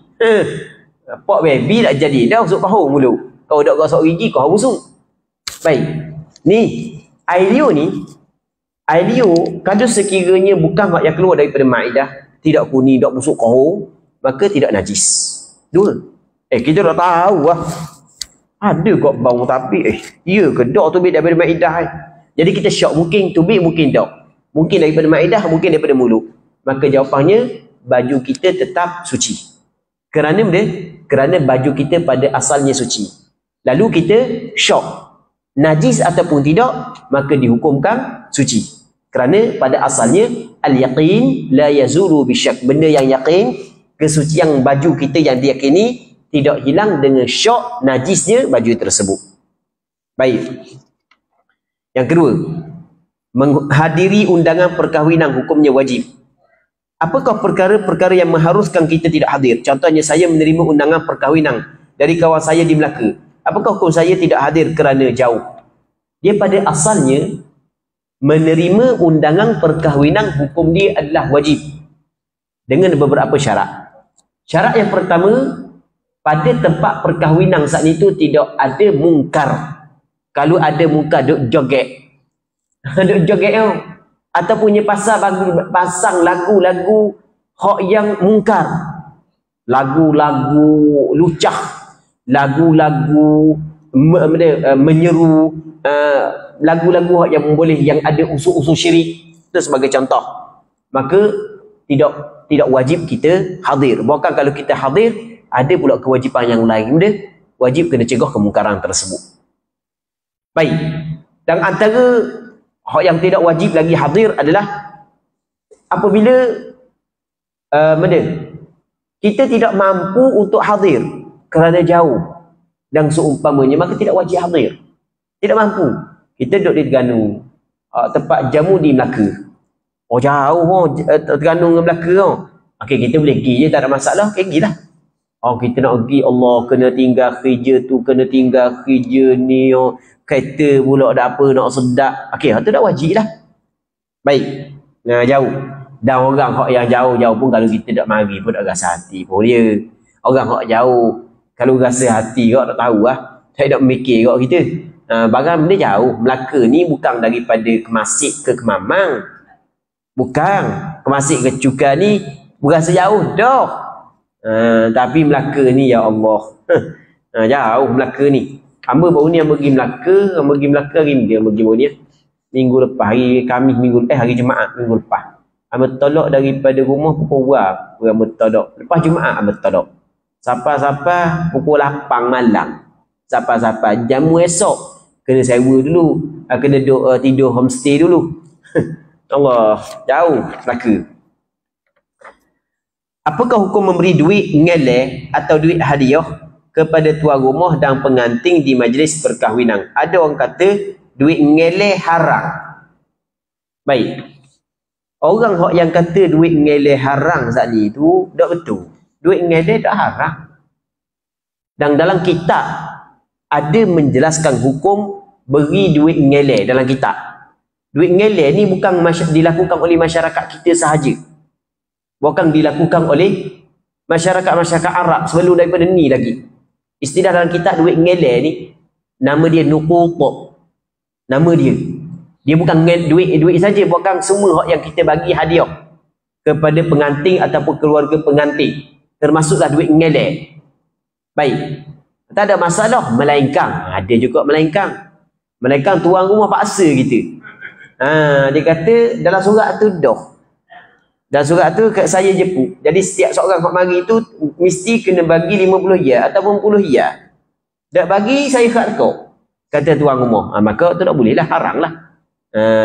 Pak baby tak jadi dah busuk kohong mulu. Kau dak gosok gigi kau busuk. Baik. Ni air liur kalau sekiranya bukan hak yang keluar daripada maidah, tidak kuning, tak busuk kohong, maka tidak najis. Dua. Kita dah tahu lah. Ada kok bau tapi ya ke dak tubik daripada maidah. Jadi kita syok, mungkin tubik, mungkin tak. Mungkin daripada maidah, mungkin daripada mulut. Maka jawapannya baju kita tetap suci. Kerana baju kita pada asalnya suci. Lalu kita syok, najis ataupun tidak, maka dihukumkan suci. Kerana pada asalnya al-yaqin la yazulu bisyak. Benda yang yakin, kesucian baju kita yang diyakini tidak hilang dengan syok najisnya baju tersebut. Baik. Yang kedua, menghadiri undangan perkahwinan hukumnya wajib. Apakah perkara-perkara yang mengharuskan kita tidak hadir? Contohnya saya menerima undangan perkahwinan dari kawan saya di Melaka. Apakah hukum saya tidak hadir kerana jauh? Dia pada asalnya menerima undangan perkahwinan hukum dia adalah wajib dengan beberapa syarat. Syarat yang pertama, pada tempat perkahwinan saat itu tidak ada mungkar. Kalau ada mungkar, duk joget. Duk joget ataupun pasang lagu-lagu hak yang mungkar. Lagu-lagu lucah, lagu-lagu menyeru, lagu-lagu yang boleh yang ada unsur-unsur syirik, itu sebagai contoh. Maka tidak tidak wajib kita hadir. Bahkan kalau kita hadir, ada pula kewajipan yang lain dia, wajib kena cegah kemungkaran tersebut. Baik. Dan antara hak yang tidak wajib lagi hadir adalah apabila kita tidak mampu untuk hadir kerana jauh dan seumpamanya, maka tidak wajib hadir. Tidak mampu. Kita duduk di Terengganu, tempat jamu di Melaka. Oh jauh, Terengganu dengan Melaka. Okey, kita boleh pergi je, tak ada masalah. Okey, pergilah. Oh, kita nak pergi, Allah, kena tinggal kerja tu, kena tinggal kerja ni, kereta pula ada apa nak sedap. Okey, itu dah wajib lah. Baik. Nah, jauh. Dan orang hak yang jauh-jauh pun kalau kita tak mari pun tak rasa hati pun dia. Orang hak jauh, kalau rasa hati kau tak tahu lah. Saya tak mikir kau kita. Barang benda jauh. Melaka ni bukan daripada Kemasik ke Kemamang. Bukan. Kemasik ke Cukar ni berasa jauh dah. Tapi Melaka ni, ya Allah. Jauh Melaka ni. Hamba baru ni yang pergi Melaka. Hamba pergi Melaka hari ni. Hamba pergi baru ni. Minggu lepas. Hari Khamis hari Jumaat minggu lepas. Hamba tolak daripada rumah pukul berapa? Hamba tolak. Lepas Jumaat hamba tolak. Sampai-sampai pukul 8 malam. Sampai-sampai jamu esok. Kena sewa dulu. Kena tidur homestay dulu. Allah. Jauh Melaka. Apakah hukum memberi duit ngeleh atau duit hadiah kepada tuan rumah dan pengantin di majlis perkahwinan? Ada orang kata duit ngeleh haram. Baik. Orang yang kata duit ngeleh haram saat ni tu tak betul. Duit ngeleh tak haram. Dan dalam kitab ada menjelaskan hukum beri duit ngeleh dalam kitab. Duit ngeleh ni bukan dilakukan oleh masyarakat kita sahaja. Bukan dilakukan oleh masyarakat-masyarakat Arab sebelum daripada ni lagi. Istilah dalam kitab duit ngeleh ni, nama dia nuqut. Nama dia. Dia bukan duit saja, bukan semua yang kita bagi hadiah kepada pengantin ataupun keluarga pengantin. Termasuklah duit ngeleh. Baik. Tak ada masalah. Melainkan. Ada juga melainkan. Melainkan tuan rumah paksa kita. Dia kata dalam surat tu dah. Dan surat tu saya jepuk. Jadi setiap seorang hak mari tu mesti kena bagi 50 ya ataupun 10 ya. Tak bagi saya kat kau. Kata tuan rumah. Maka tu tak boleh lah, haram lah.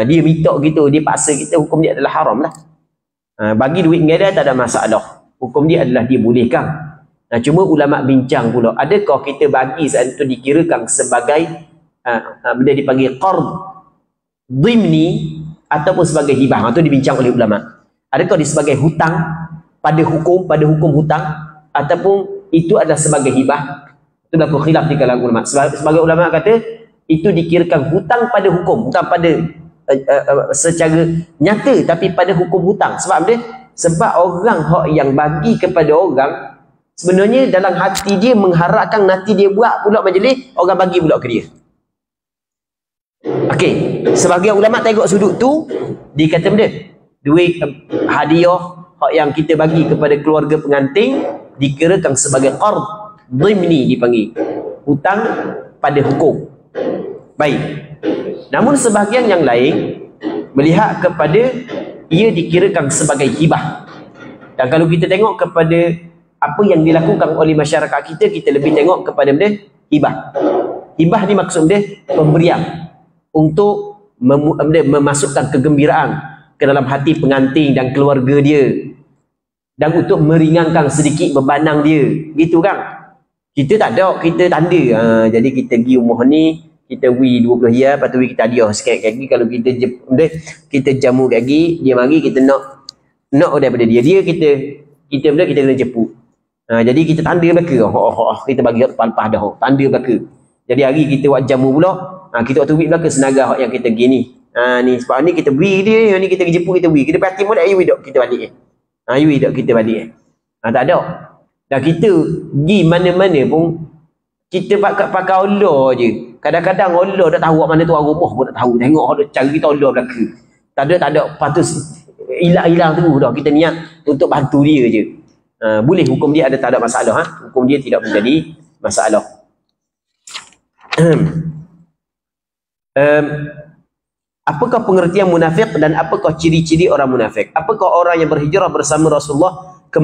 Dia minta gitu, dia paksa kita, hukum dia adalah haram lah. Bagi duit ngeleh tak ada masalah. Hukum dia adalah dia bolehkan. Cuma ulama bincang pula, adakah kita bagi saat itu dikirakan sebagai benda dipanggil qard dhimni ataupun sebagai hibah? Itu dibincang oleh ulama. Adakah dia sebagai hutang pada hukum hutang ataupun itu adalah sebagai hibah? Itu berlaku khilaf di kalangan ulama. Sebagai ulama kata itu dikirakan hutang pada hukum, bukan pada secara nyata tapi pada hukum hutang. Sebab dia sebab orang hak yang bagi kepada orang sebenarnya dalam hati dia mengharapkan nanti dia buat pula majlis, orang bagi pula ke dia. Okey, sebagai ulama tengok sudut tu, dia kata benda duit hadiah hak yang kita bagi kepada keluarga pengantin dikirakan sebagai qard dhimni, dipanggil hutang pada hukum. Baik. Namun sebahagian yang lain melihat kepada ia dikirakan sebagai hibah. Dan kalau kita tengok kepada apa yang dilakukan oleh masyarakat kita, kita lebih tengok kepada benda hibah. Hibah ni maksud dia pemberian untuk memasukkan kegembiraan ke dalam hati pengantin dan keluarga dia, dan untuk meringankan sedikit bebanang dia, gitu kan. Kita tak ada, kita tanda. Jadi kita pergi rumah ni, kita beri 20 ya, lepas tu kita hadiah sikit lagi. Kalau kita jamu lagi, dia mari kita nak daripada dia kita kena jemput. Jadi kita tanda belaka. Kita bagi lepas dah, tanda belaka. Jadi hari kita buat jamu pula, kita waktu beri belaka senaga yang kita pergi ni. Ni sebab ni kita beri dia, ni kita jemput, kita beri. Kita perhati molek, ayu hidup kita balik. Ayu hidup kita balik. Tak ada. Dan kita pergi mana-mana pun kita pakai Allah je. Kadang-kadang Allah tak tahu mana tuan rumah pun tak tahu. Tengok Allah cari kita Allah belaka. Tak ada. Patut hilang tu dah. Kita niat untuk bantu dia je. Boleh hukum dia ada, tak ada masalah. Hukum dia tidak menjadi masalah. Apakah pengertian munafik dan apakah ciri-ciri orang munafik? Apakah orang yang berhijrah bersama Rasulullah ke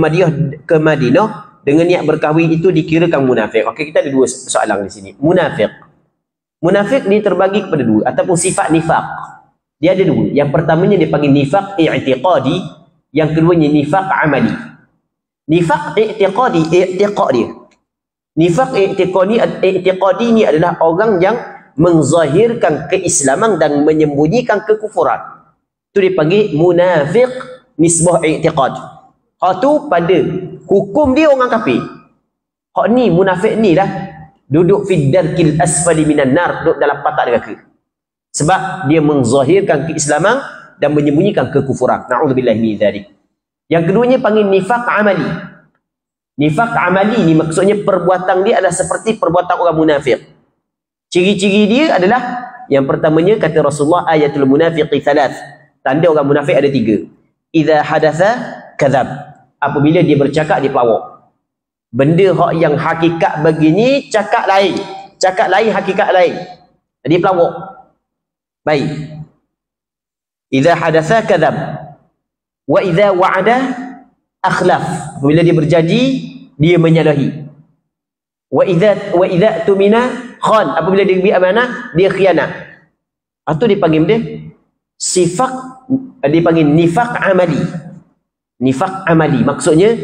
Madinah dengan niat berkahwin itu dikirakan munafik? Okey, kita ada dua soalan di sini. Munafik. Munafik dia terbagi kepada dua ataupun sifat nifaq. Dia ada dua. Yang pertamanya dia panggil nifaq i'tiqadi, yang keduanya nifaq amali. Nifaq i'tiqadi, i'tiqad dia. Nifaq i'tiqadi ni adalah orang yang menzahirkan keislaman dan menyembunyikan kekufuran. Itu dipanggil munafik nisbah i'tiqad. Hak tu pada hukum dia orang kafir. Hak ni munafik ni lah duduk fi darkil asfali minan nar, duduk dalam patak neraka. Sebab dia menzahirkan keislaman dan menyembunyikan kekufuran. Na'udzubillahi min dzalik. Yang keduanya panggil nifaq amali. Nifaq amali ni maksudnya perbuatan dia adalah seperti perbuatan orang munafik. Ciri-ciri dia adalah yang pertamanya kata Rasulullah ayatul munafiqi thalath. Tanda orang munafik ada tiga. Idza hadatha kadzab. Apabila dia bercakap dia pelawak. Benda hak yang hakikat begini cakap lain. Cakap lain hakikat lain. Dia pelawak. Baik. Idza hadatha kadzab. Wa idza wa'ada akhlaf. Apabila dia berjanji dia menyalahi. Wa idza tumina khan, apabila dia beri amanah dia khianat. Itu dipanggil dia sifat, dipanggil nifaq amali. Nifaq amali maksudnya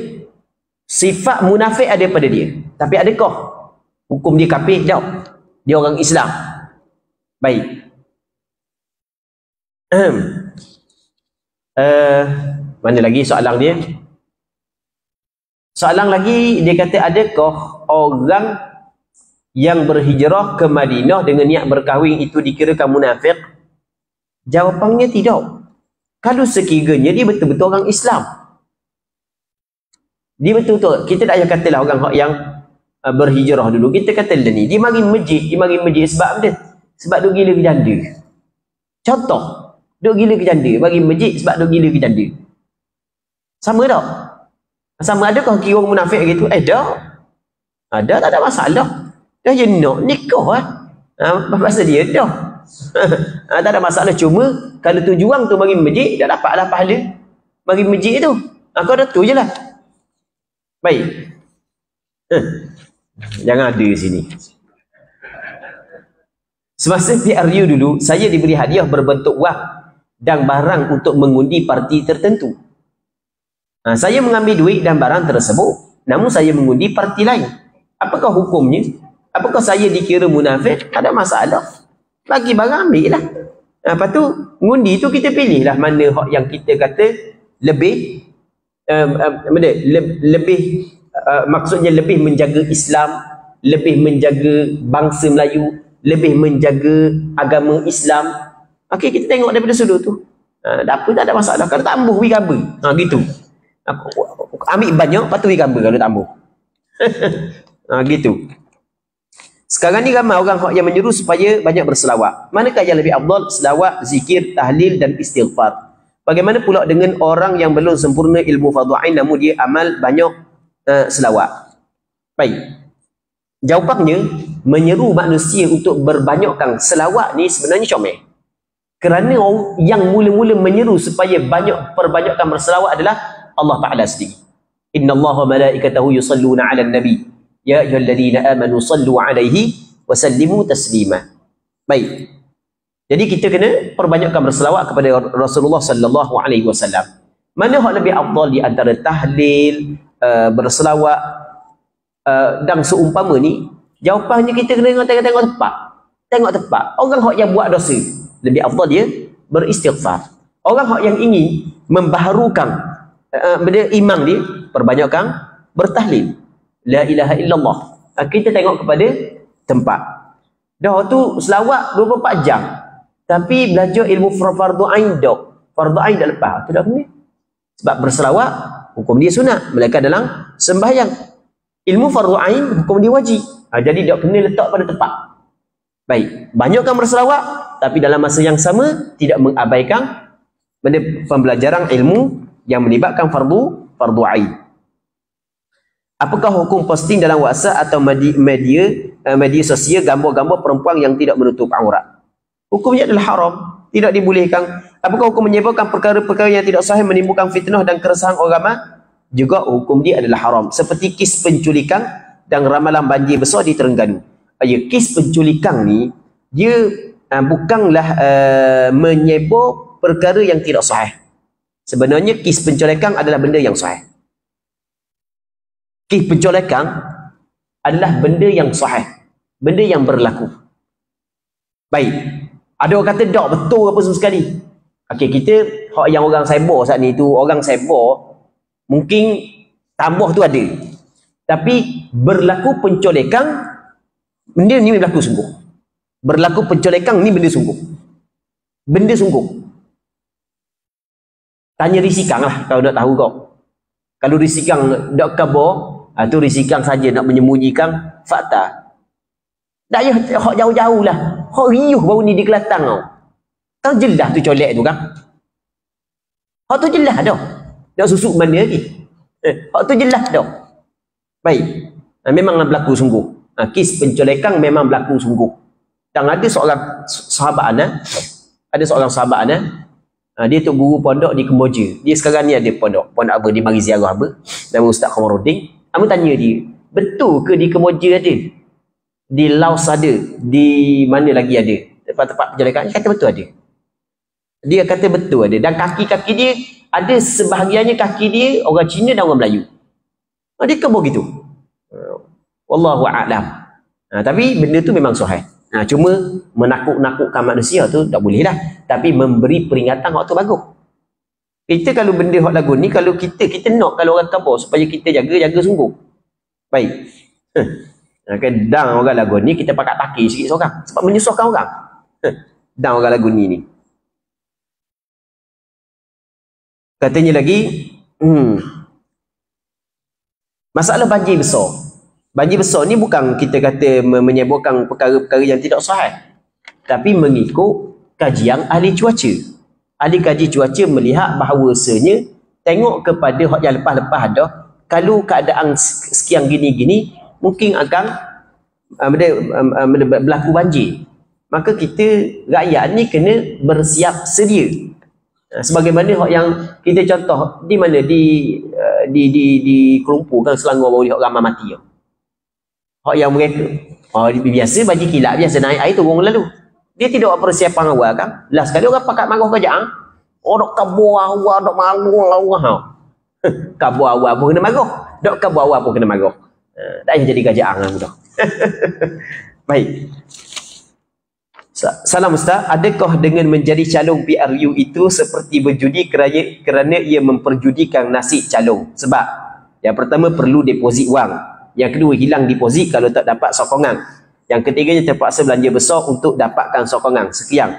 sifat munafik ada pada dia, tapi adakah hukum dia kafir? Tak, dia orang Islam. Baik. Mana lagi soalan dia? Soalan lagi dia kata, adakah orang yang berhijrah ke Madinah dengan niat berkahwin itu dikirakan munafik? Jawapannya tidak. Kalau sekiranya dia betul-betul orang Islam, dia betul-betul, kita tak payah katalah orang yang berhijrah dulu, kita katalah ni dia mari masjid sebab apa? Sebab duk gila ke janda. Contoh, duk gila ke janda, bagi masjid sebab duk gila ke janda. Sama tak? Sama adakah kira orang munafik gitu? Dah. Ada, tak ada masalah. Dah je nak nikah lah. Pasal dia dah. Tak ada masalah. Cuma kalau tujuan tu bagi masjid, dah dapatlah pahala bagi masjid tu. Kau dah tu je lah. Baik. Jangan ada sini. Semasa PRU dulu, saya diberi hadiah berbentuk wang dan barang untuk mengundi parti tertentu. Saya mengambil duit dan barang tersebut, namun saya mengundi parti lain. Apakah hukumnya? Apakah saya dikira munafik? Tak ada masalah. Bagi barang ambil lah. Lepas tu, ngundi tu kita pilih lah mana hak yang kita kata lebih maksudnya lebih menjaga Islam, lebih menjaga bangsa Melayu, lebih menjaga agama Islam. Okey, kita tengok daripada sudut tu. Tak apa, tak ada masalah. Kalau tak ambuh, we gambar. Gitu. Ambil banyak, lepas tu we gambar kalau tak ambuh. Gitu. Sekarang ni ramai orang yang menyuruh supaya banyak berselawat. Manakah yang lebih afdal? Selawat, zikir, tahlil dan istighfar. Bagaimana pula dengan orang yang belum sempurna ilmu fardhu ain namun dia amal banyak selawat? Baik. Jawapannya, menyeru manusia untuk berbanyakkan selawat ni sebenarnya comel. Kerana yang mula-mula menyeru supaya perbanyakkan berselawat adalah Allah Ta'ala sendiri. Inna Allah wa malaikatahu yusalluna ala nabi. Ya ayyuhalladzina amanu sallu alaihi wa sallimu taslima. Baik. Jadi kita kena perbanyakkan berselawat kepada Rasulullah sallallahu alaihi wasallam. Mana hak lebih afdal di antara tahlil, berselawat dan seumpama ni? Jawapannya kita kena tengok tepat. Tengok tepat. Orang hak yang buat dosa, lebih afdal dia beristighfar. Orang hak yang ingin membaharukan iman dia, perbanyakkan bertahlil. La ilaha illallah. Kita tengok kepada tempat. Dah tu selawat 24 jam. Tapi belajar ilmu fardhu ain dak. Fardhu ain dah lepas. Tu dah kena. Sebab berselawat hukum dia sunat, melainkan dalam sembahyang. Ilmu fardhu ain hukum dia wajib. Jadi dak kena letak pada tempat. Baik, banyakkan berselawat tapi dalam masa yang sama tidak mengabaikan pembelajaran ilmu yang melibatkan fardhu ain. Apakah hukum posting dalam WhatsApp atau media sosial gambar-gambar perempuan yang tidak menutup aurat? Hukumnya adalah haram. Tidak dibolehkan. Apakah hukum menyebabkan perkara-perkara yang tidak sahih menimbulkan fitnah dan keresahan orang ramai? Juga hukum dia adalah haram. Seperti kes penculikan dan ramalan banjir besar di Terengganu. Kes penculikan ni, dia bukanlah menyebab perkara yang tidak sahih. Sebenarnya kes penculikan adalah benda yang sahih. Kes penculikan adalah benda yang sahih. Benda yang berlaku. Baik. Ada orang kata tak betul apa semua sekali. Okey, kita hak yang orang cyber saat ni tu, orang cyber mungkin tambah tu ada. Tapi berlaku penculikan, benda ni berlaku sungguh. Berlaku penculikan ni benda sungguh. Benda sungguh. Tanya risikang lah kalau nak tahu kau. Kalau risikang tak khabar, tu risikang saja nak menyembunyikan fakta. Tak payah hak jauh-jauh lah. Hak riuh baru ni di Kelantan tau. Kan jelas tu colek tu kan. Hak tu jelas dah. Nak susuk mana lagi. Hak tu jelas dah. Baik. Memanglah berlaku sungguh. Kes pencolekan memang berlaku sungguh. Dan ada seorang sahabat Ana. Ada seorang sahabat Ana. Dia tok guru pondok di Kemboja. Dia sekarang ni ada pondok. Pondok apa? Dia mari ziarah apa? Nama Ustaz Khamarudin. Amu tanya dia. Betul ke di Kemboja ada? Di Laos ada, di mana lagi ada tempat-tempat penculikan? Dia kata betul ada. Dia kata betul ada. Dan kaki-kaki dia ada sebahagiannya kaki dia orang Cina dan orang Melayu. Dia kata begitu. Wallahu a'lam. Tapi benda tu memang sahih. Cuma menakut-nakutkan manusia tu tak boleh lah. Tapi memberi peringatan waktu bagus. Kita kalau benda hak lagu ni, kalau kita nak kalau orang khabar supaya kita jaga sungguh. Baik. Dang orang lagu ni kita pakai takir sikit seorang sebab menyusahkan orang. Dang orang lagu ni katanya lagi masalah banjir besar. Banjir besar ni bukan kita kata menyebabkan perkara-perkara yang tidak sahih, tapi mengikut kajian ahli cuaca. Ahli kaji cuaca melihat bahawasanya tengok kepada hak yang lepas-lepas dah, kalau keadaan sekian gini-gini mungkin akan berlaku banjir. Maka kita rakyat ni kena bersiap sedia. Sebagaimana hak yang kita contoh di mana di Kelumpu kan Selangor baru hak ramai mati. Hak yang mereka biasa banjir kilat, biasa naik air turun lalu. Dia tidak ada persiapan awal kan. Last sekali orang pakat marah kerajaan. Orang kabur awal dok malu awal. Kabur awal pun kena marah. Dok kabur awal pun kena marah. Tak payah jadi kerajaan lah mudah. Baik. Salam Ustaz, adakah dengan menjadi calon PRU itu seperti berjudi kerana ia memperjudikan nasib calon? Sebab yang pertama perlu deposit wang, yang kedua hilang deposit kalau tak dapat sokongan, yang ketiganya terpaksa belanja besar untuk dapatkan sokongan. Sekian.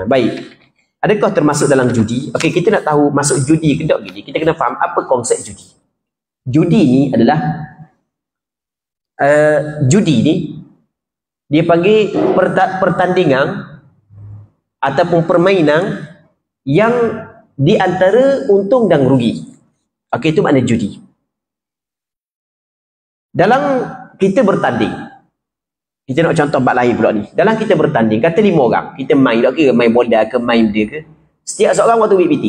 Baik. Adakah termasuk dalam judi? Okey, kita nak tahu masuk judi ke tak judi, kita kena faham apa konsep judi. Judi ni adalah judi ni dia panggil pertandingan ataupun permainan yang di antara untung dan rugi. Okey, itu makna judi. Dalam kita bertanding, kita nak contoh bab lain pula ni. Dalam kita bertanding, kata 5 orang, kita main tak kira main bola ke main dia ke, setiap seorang waktu ambil PT.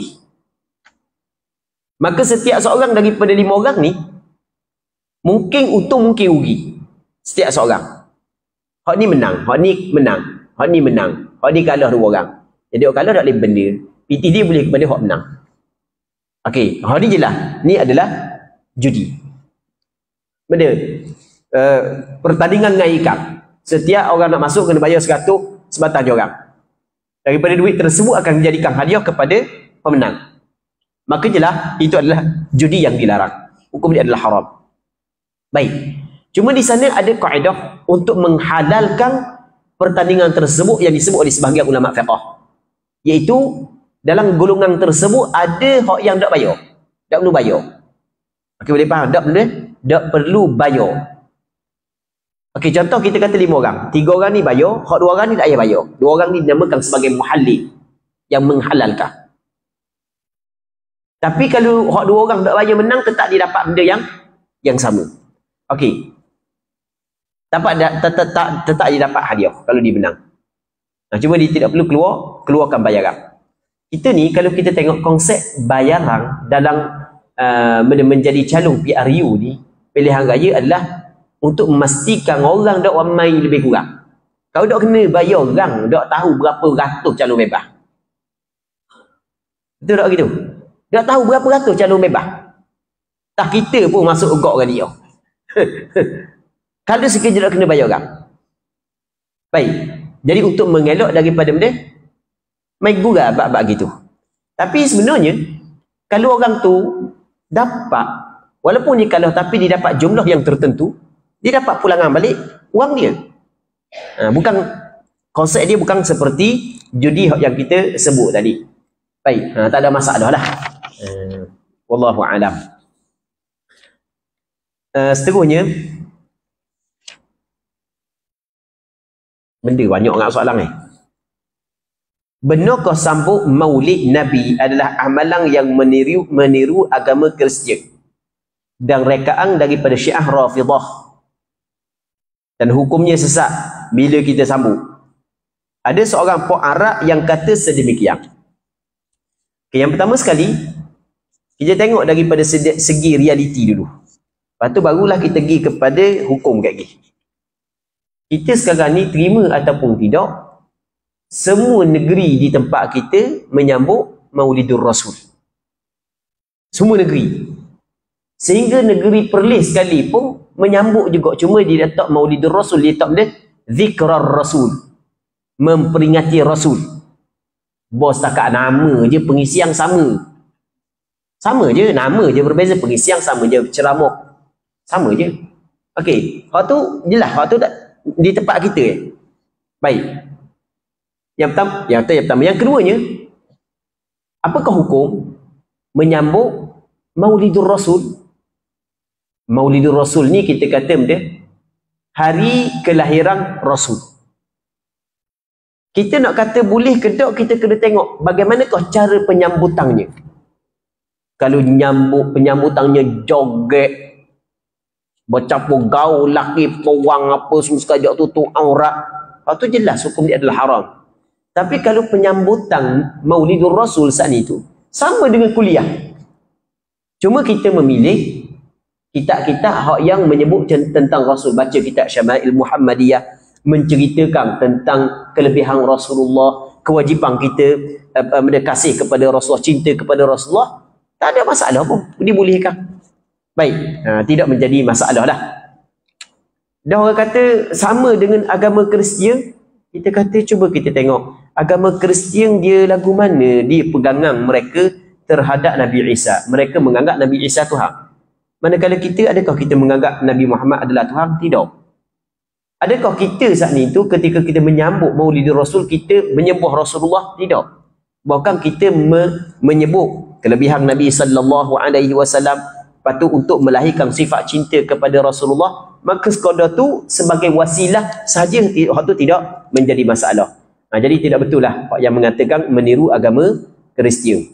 Maka setiap seorang daripada 5 orang ni mungkin untung mungkin rugi. Setiap seorang. Hak ni menang, hak ni menang, hak ni menang, hak ni kalah 2 orang. Jadi orang kalah tak boleh benda. PT dia boleh kepada hak menang. Okey, hak ni jelas. Ni adalah judi. Benda pertandingan dengan ikat. Setiap orang nak masuk kena bayar 100 sebatang jorang. Daripada duit tersebut akan dijadikan hadiah kepada pemenang. Maka jelas itu adalah judi yang dilarang. Hukum dia adalah haram. Baik. Cuma di sana ada kaedah untuk menghalalkan pertandingan tersebut yang disebut oleh sebahagian ulama fiqh. Iaitu dalam golongan tersebut ada hak yang tak bayar. Tak perlu bayar. Okey, boleh faham? Tak perlu bayar. Okey, contoh kita kata 5 orang. 3 orang ni bayar, hak 2 orang ni tak payah bayar. 2 orang ni dinamakan sebagai muhallil, yang menghalalkan. Tapi kalau hak 2 orang tak bayar menang, tetap dia dapat benda yang sama. Okey. Tetap dia dapat hadiah kalau dia menang. Cuma dia tidak perlu keluarkan bayaran. Kita ni kalau kita tengok konsep bayaran dalam menjadi calon PRU ni, pilihan raya adalah untuk memastikan orang dok ramai lebih kurang. Kalau dok kena bayar orang, dok tahu berapa ratus calon bebas. Betul tak gitu? Dok tahu berapa ratus calon bebas. Tak kita pun masuk egok dengan dia. Kalau sekejap dok kena bayar orang. Baik. Jadi untuk mengelak daripada benda main gurau bab-bab gitu. Tapi sebenarnya kalau orang tu dapat, walaupun dia kalah tapi dia dapat jumlah yang tertentu, dia dapat pulangan balik wang dia. Bukan konsep dia bukan seperti judi yang kita sebut tadi. Baik, tak ada masalah lah. Wallahu a'lam. Seterusnya, benda banyak sangat soalan ni. Benarkah sambut maulid Nabi adalah amalan yang meniru agama Kristian dan rekaan daripada Syiah Rafidah dan hukumnya sesat bila kita sambut? Ada seorang puak Arab yang kata sedemikian. Okay, yang pertama sekali kita tengok daripada segi realiti dulu. Lepas tu barulah kita pergi kepada hukum kat gini. Kita sekarang ni terima ataupun tidak, semua negeri di tempat kita menyambut Maulidur Rasul. Semua negeri. Sehingga negeri Perlis sekali pun menyambut juga. Cuma dia letak Maulidur Rasul, dia letak benda Zikrar Rasul. Memperingati Rasul. Bos takat nama je, pengisian sama. Sama je, nama je berbeza, pengisian sama je, ceramah. Sama je. Okey, hak tu jelas, hak tu tak di tempat kita. Baik. Yang pertama, yang keduanya, apakah hukum menyambut Maulidur Rasul? Maulidur Rasul ni kita kata benda hari kelahiran Rasul. Kita nak kata boleh ke tak, kita kena tengok bagaimanakah cara penyambutannya. Kalau penyambutannya joget, bercampur gaul, laki, perang, apa semua sekejap tutup aurat, lepas tu jelas hukum dia adalah haram. Tapi kalau penyambutan Maulidur Rasul saat itu sama dengan kuliah. Cuma kita memilih kitab-kitab hak yang menyebut tentang Rasul. Baca kitab Syama'il Muhammadiyah, menceritakan tentang kelebihan Rasulullah, kewajipan kita kasih kepada Rasulullah, cinta kepada Rasulullah. Tak ada masalah pun, dibolehkan. Baik, tidak menjadi masalah dah. Dah orang kata sama dengan agama Kristian, kita kata cuba kita tengok agama Kristian dia lagu mana dia pegangan mereka terhadap Nabi Isa. Mereka menganggap Nabi Isa Tuhan. Manakala kita, adakah kita menganggap Nabi Muhammad adalah Tuhan? Tidak. Adakah kita saat ni tu ketika kita menyambut Maulidur Rasul kita menyembah Rasulullah? Tidak. Bahkan kita menyebut kelebihan Nabi sallallahu alaihi wasallam, patu untuk melahirkan sifat cinta kepada Rasulullah, maka sekadar tu sebagai wasilah saja, hak tu tidak menjadi masalah. Jadi tidak betul lah Pak yang mengatakan meniru agama Kristian.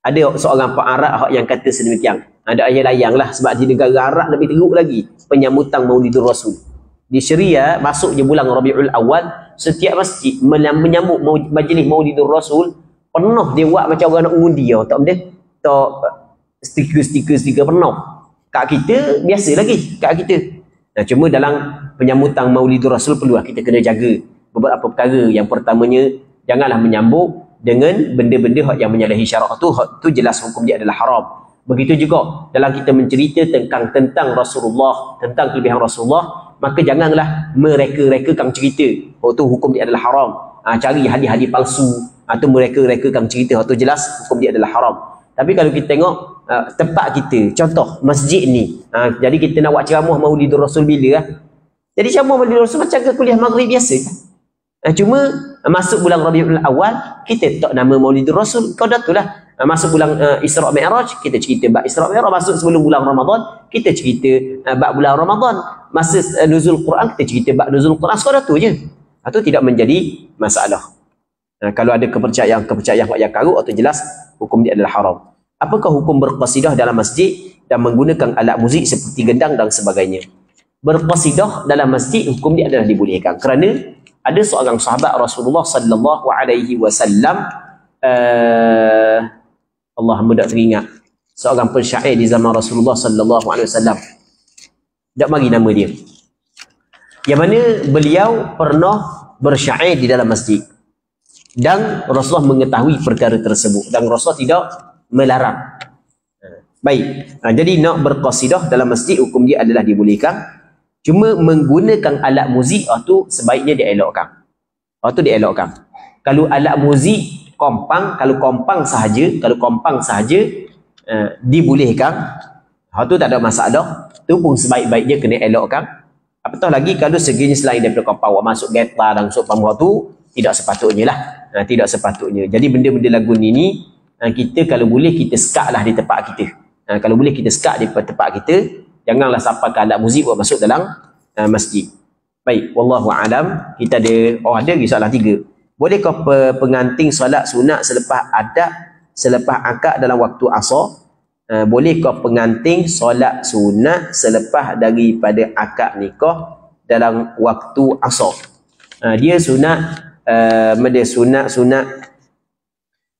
Ada seorang Pak Arab yang kata sedemikian. Ada ayat layang lah, sebab di negara Arab lebih teruk lagi penyambutan Maulidur Rasul. Di Syria masuk je bulan Rabiul Awal, setiap masjid menyambut majlis Maulidur Rasul, penuh dia buat macam orang nak undi tau. Tak benda? Tak stiker penuh. Kat kita biasa lagi kat kita. Cuma dalam penyambutan Maulidur Rasul perlulah kita kena jaga beberapa perkara. Yang pertamanya, janganlah menyambut dengan benda-benda yang menyalahi syarak tu jelas hukum dia adalah haram. Begitu juga dalam kita mencerita tentang Rasulullah, tentang kelebihan Rasulullah, maka janganlah mereka-rekakan cerita. Tu hukum dia adalah haram. Cari hadis-hadis palsu atau mereka-rekakan cerita, tu jelas hukum dia adalah haram. Tapi kalau kita tengok tempat kita, contoh masjid ni, jadi kita nak buat ceramah Maulidur Rasul bila jadi ceramah Maulidur Rasul macam ke kuliah maghrib biasa. Cuma masuk bulan Rabiul Awal kita tak nama Maulidur Rasul. Kau dah tu lah masuk bulan Isra' Mi'raj kita cerita bab Isra' Mi'raj. Masuk sebelum bulan Ramadan kita cerita bab bulan Ramadan. Masa nuzul Quran kita cerita bab nuzul Quran. Sekadar tu je. Itu tidak menjadi masalah. Kalau ada kepercayaan yang karut atau jelas hukum dia adalah haram. Apakah hukum berqasidah dalam masjid dan menggunakan alat muzik seperti gendang dan sebagainya? Berqasidah dalam masjid hukum dia adalah dibolehkan kerana ada seorang sahabat Rasulullah sallallahu alaihi wasallam, Allah hamba tak teringat, seorang pensyair di zaman Rasulullah sallallahu alaihi wasallam. Tak bagi nama dia. Yang mana beliau pernah bersyair di dalam masjid. Dan Rasulullah mengetahui perkara tersebut. Dan Rasulullah tidak melarang. Baik. Jadi nak berqasidah dalam masjid, hukum dia adalah dibolehkan. Cuma menggunakan alat muzik itu sebaiknya dielokkan. Itu dielokkan. Kalau alat muzik kompang, kalau kompang sahaja dibolehkan, itu tak ada masalah. Itu pun sebaik-baiknya kena elokkan. Apatah lagi kalau segini selain daripada kompang, masuk gitar dan masuk pambuh tu, tidak sepatutnya lah. Tidak sepatutnya. Jadi benda-benda lagu ni kita kalau boleh kita sekat lah di tempat kita. Kalau boleh kita sekat di tempat kita, janganlah sampai ke alat muzik buat masuk dalam masjid. Baik, wallahu alam. Kita ada lagi soalan 3. Bolehkah pengantin solat sunat selepas akad dalam waktu asar? Bolehkah pengantin solat sunat selepas daripada akad nikah dalam waktu asar? Dia sunat sunat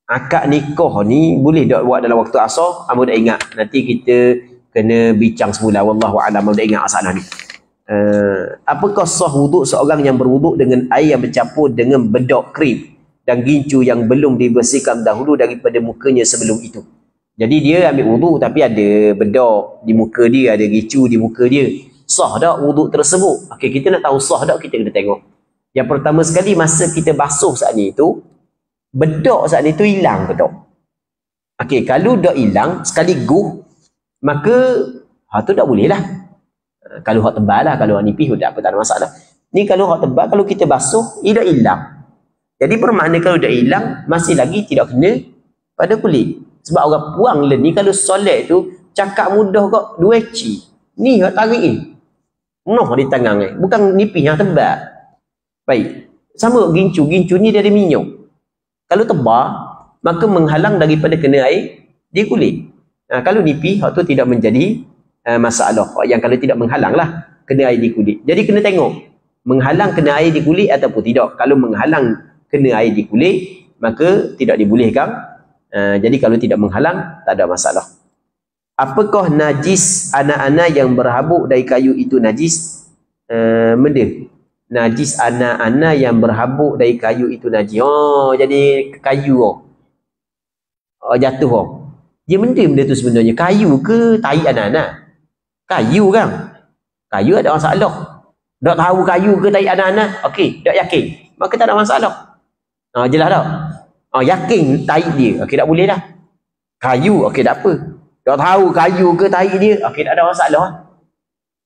akad nikah ni boleh tak buat dalam waktu asar? Amba dah ingat. Nanti kita kena bincang semula. Wallahu a'lam. Amba dah ingat masalah ni. Apakah sah wuduk seorang yang berwuduk dengan air yang bercampur dengan bedok krim dan gincu yang belum dibersihkan dahulu daripada mukanya sebelum itu? Jadi dia ambil wuduk tapi ada bedok di muka dia, ada gincu di muka dia. Sah tak wuduk tersebut? Okey, kita nak tahu sah tak, kita kena tengok. Yang pertama sekali, masa kita basuh saat ni tu, bedok saat ni tu hilang bedok. Okey, kalau dah hilang sekaligus, maka tu tak boleh lah. Kalau hak tebal lah, kalau hak nipis tak apa, tak ada masalah. Ni kalau hak tebal, kalau kita basuh, ia dah hilang. Jadi bermakna kalau dah hilang, masih lagi tidak kena pada kulit. Sebab orang puang le ni kalau solat tu, cakap mudah kok 2 ci. Ni hak tarik ni. Noh di tangan ni. Bukan nipis yang tebal. Baik, sama gincu ni dia ada minyak. Kalau tebal, maka menghalang daripada kena air di kulit. Kalau nipis, hak tu tidak menjadi masalah. Yang kalau tidak menghalang lah kena air di kulit. Jadi kena tengok, menghalang kena air di kulit ataupun tidak. Kalau menghalang kena air di kulit, maka tidak dibolehkan. Jadi kalau tidak menghalang, tak ada masalah. Apakah najis anak-anak yang berhabuk dari kayu itu najis? Benda najis anak-anak yang berhabuk dari kayu itu najis. Jadi kayu jatuh. Dia benda tu sebenarnya kayu ke tai anak-anak? Kayu kan? Kayu ada masalah. Tak tahu kayu ke tai anak-anak? Okey, tak yakin. Maka tak ada masalah. Jelas tak? Yakin tai dia. Okey, tak boleh dah. Kayu, okey, tak apa. Tak tahu kayu ke tai dia? Okey, tak ada masalah.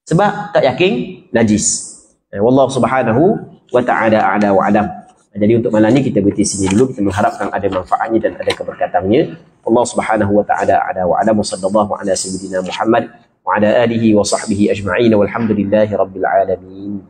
Sebab tak yakin najis. Wallahu subhanahu wa ta'ala a'la wa alam. Jadi untuk malam ni kita berhenti sini dulu. Kita mengharapkan ada manfaatnya dan ada keberkatannya. Allah subhanahu wa ta'ala a'la wa alam. Wa sallallahu ala sayyidina Muhammad wa ala alihi wa sahbihi ajma'in. Walhamdulillahi rabbil alamin.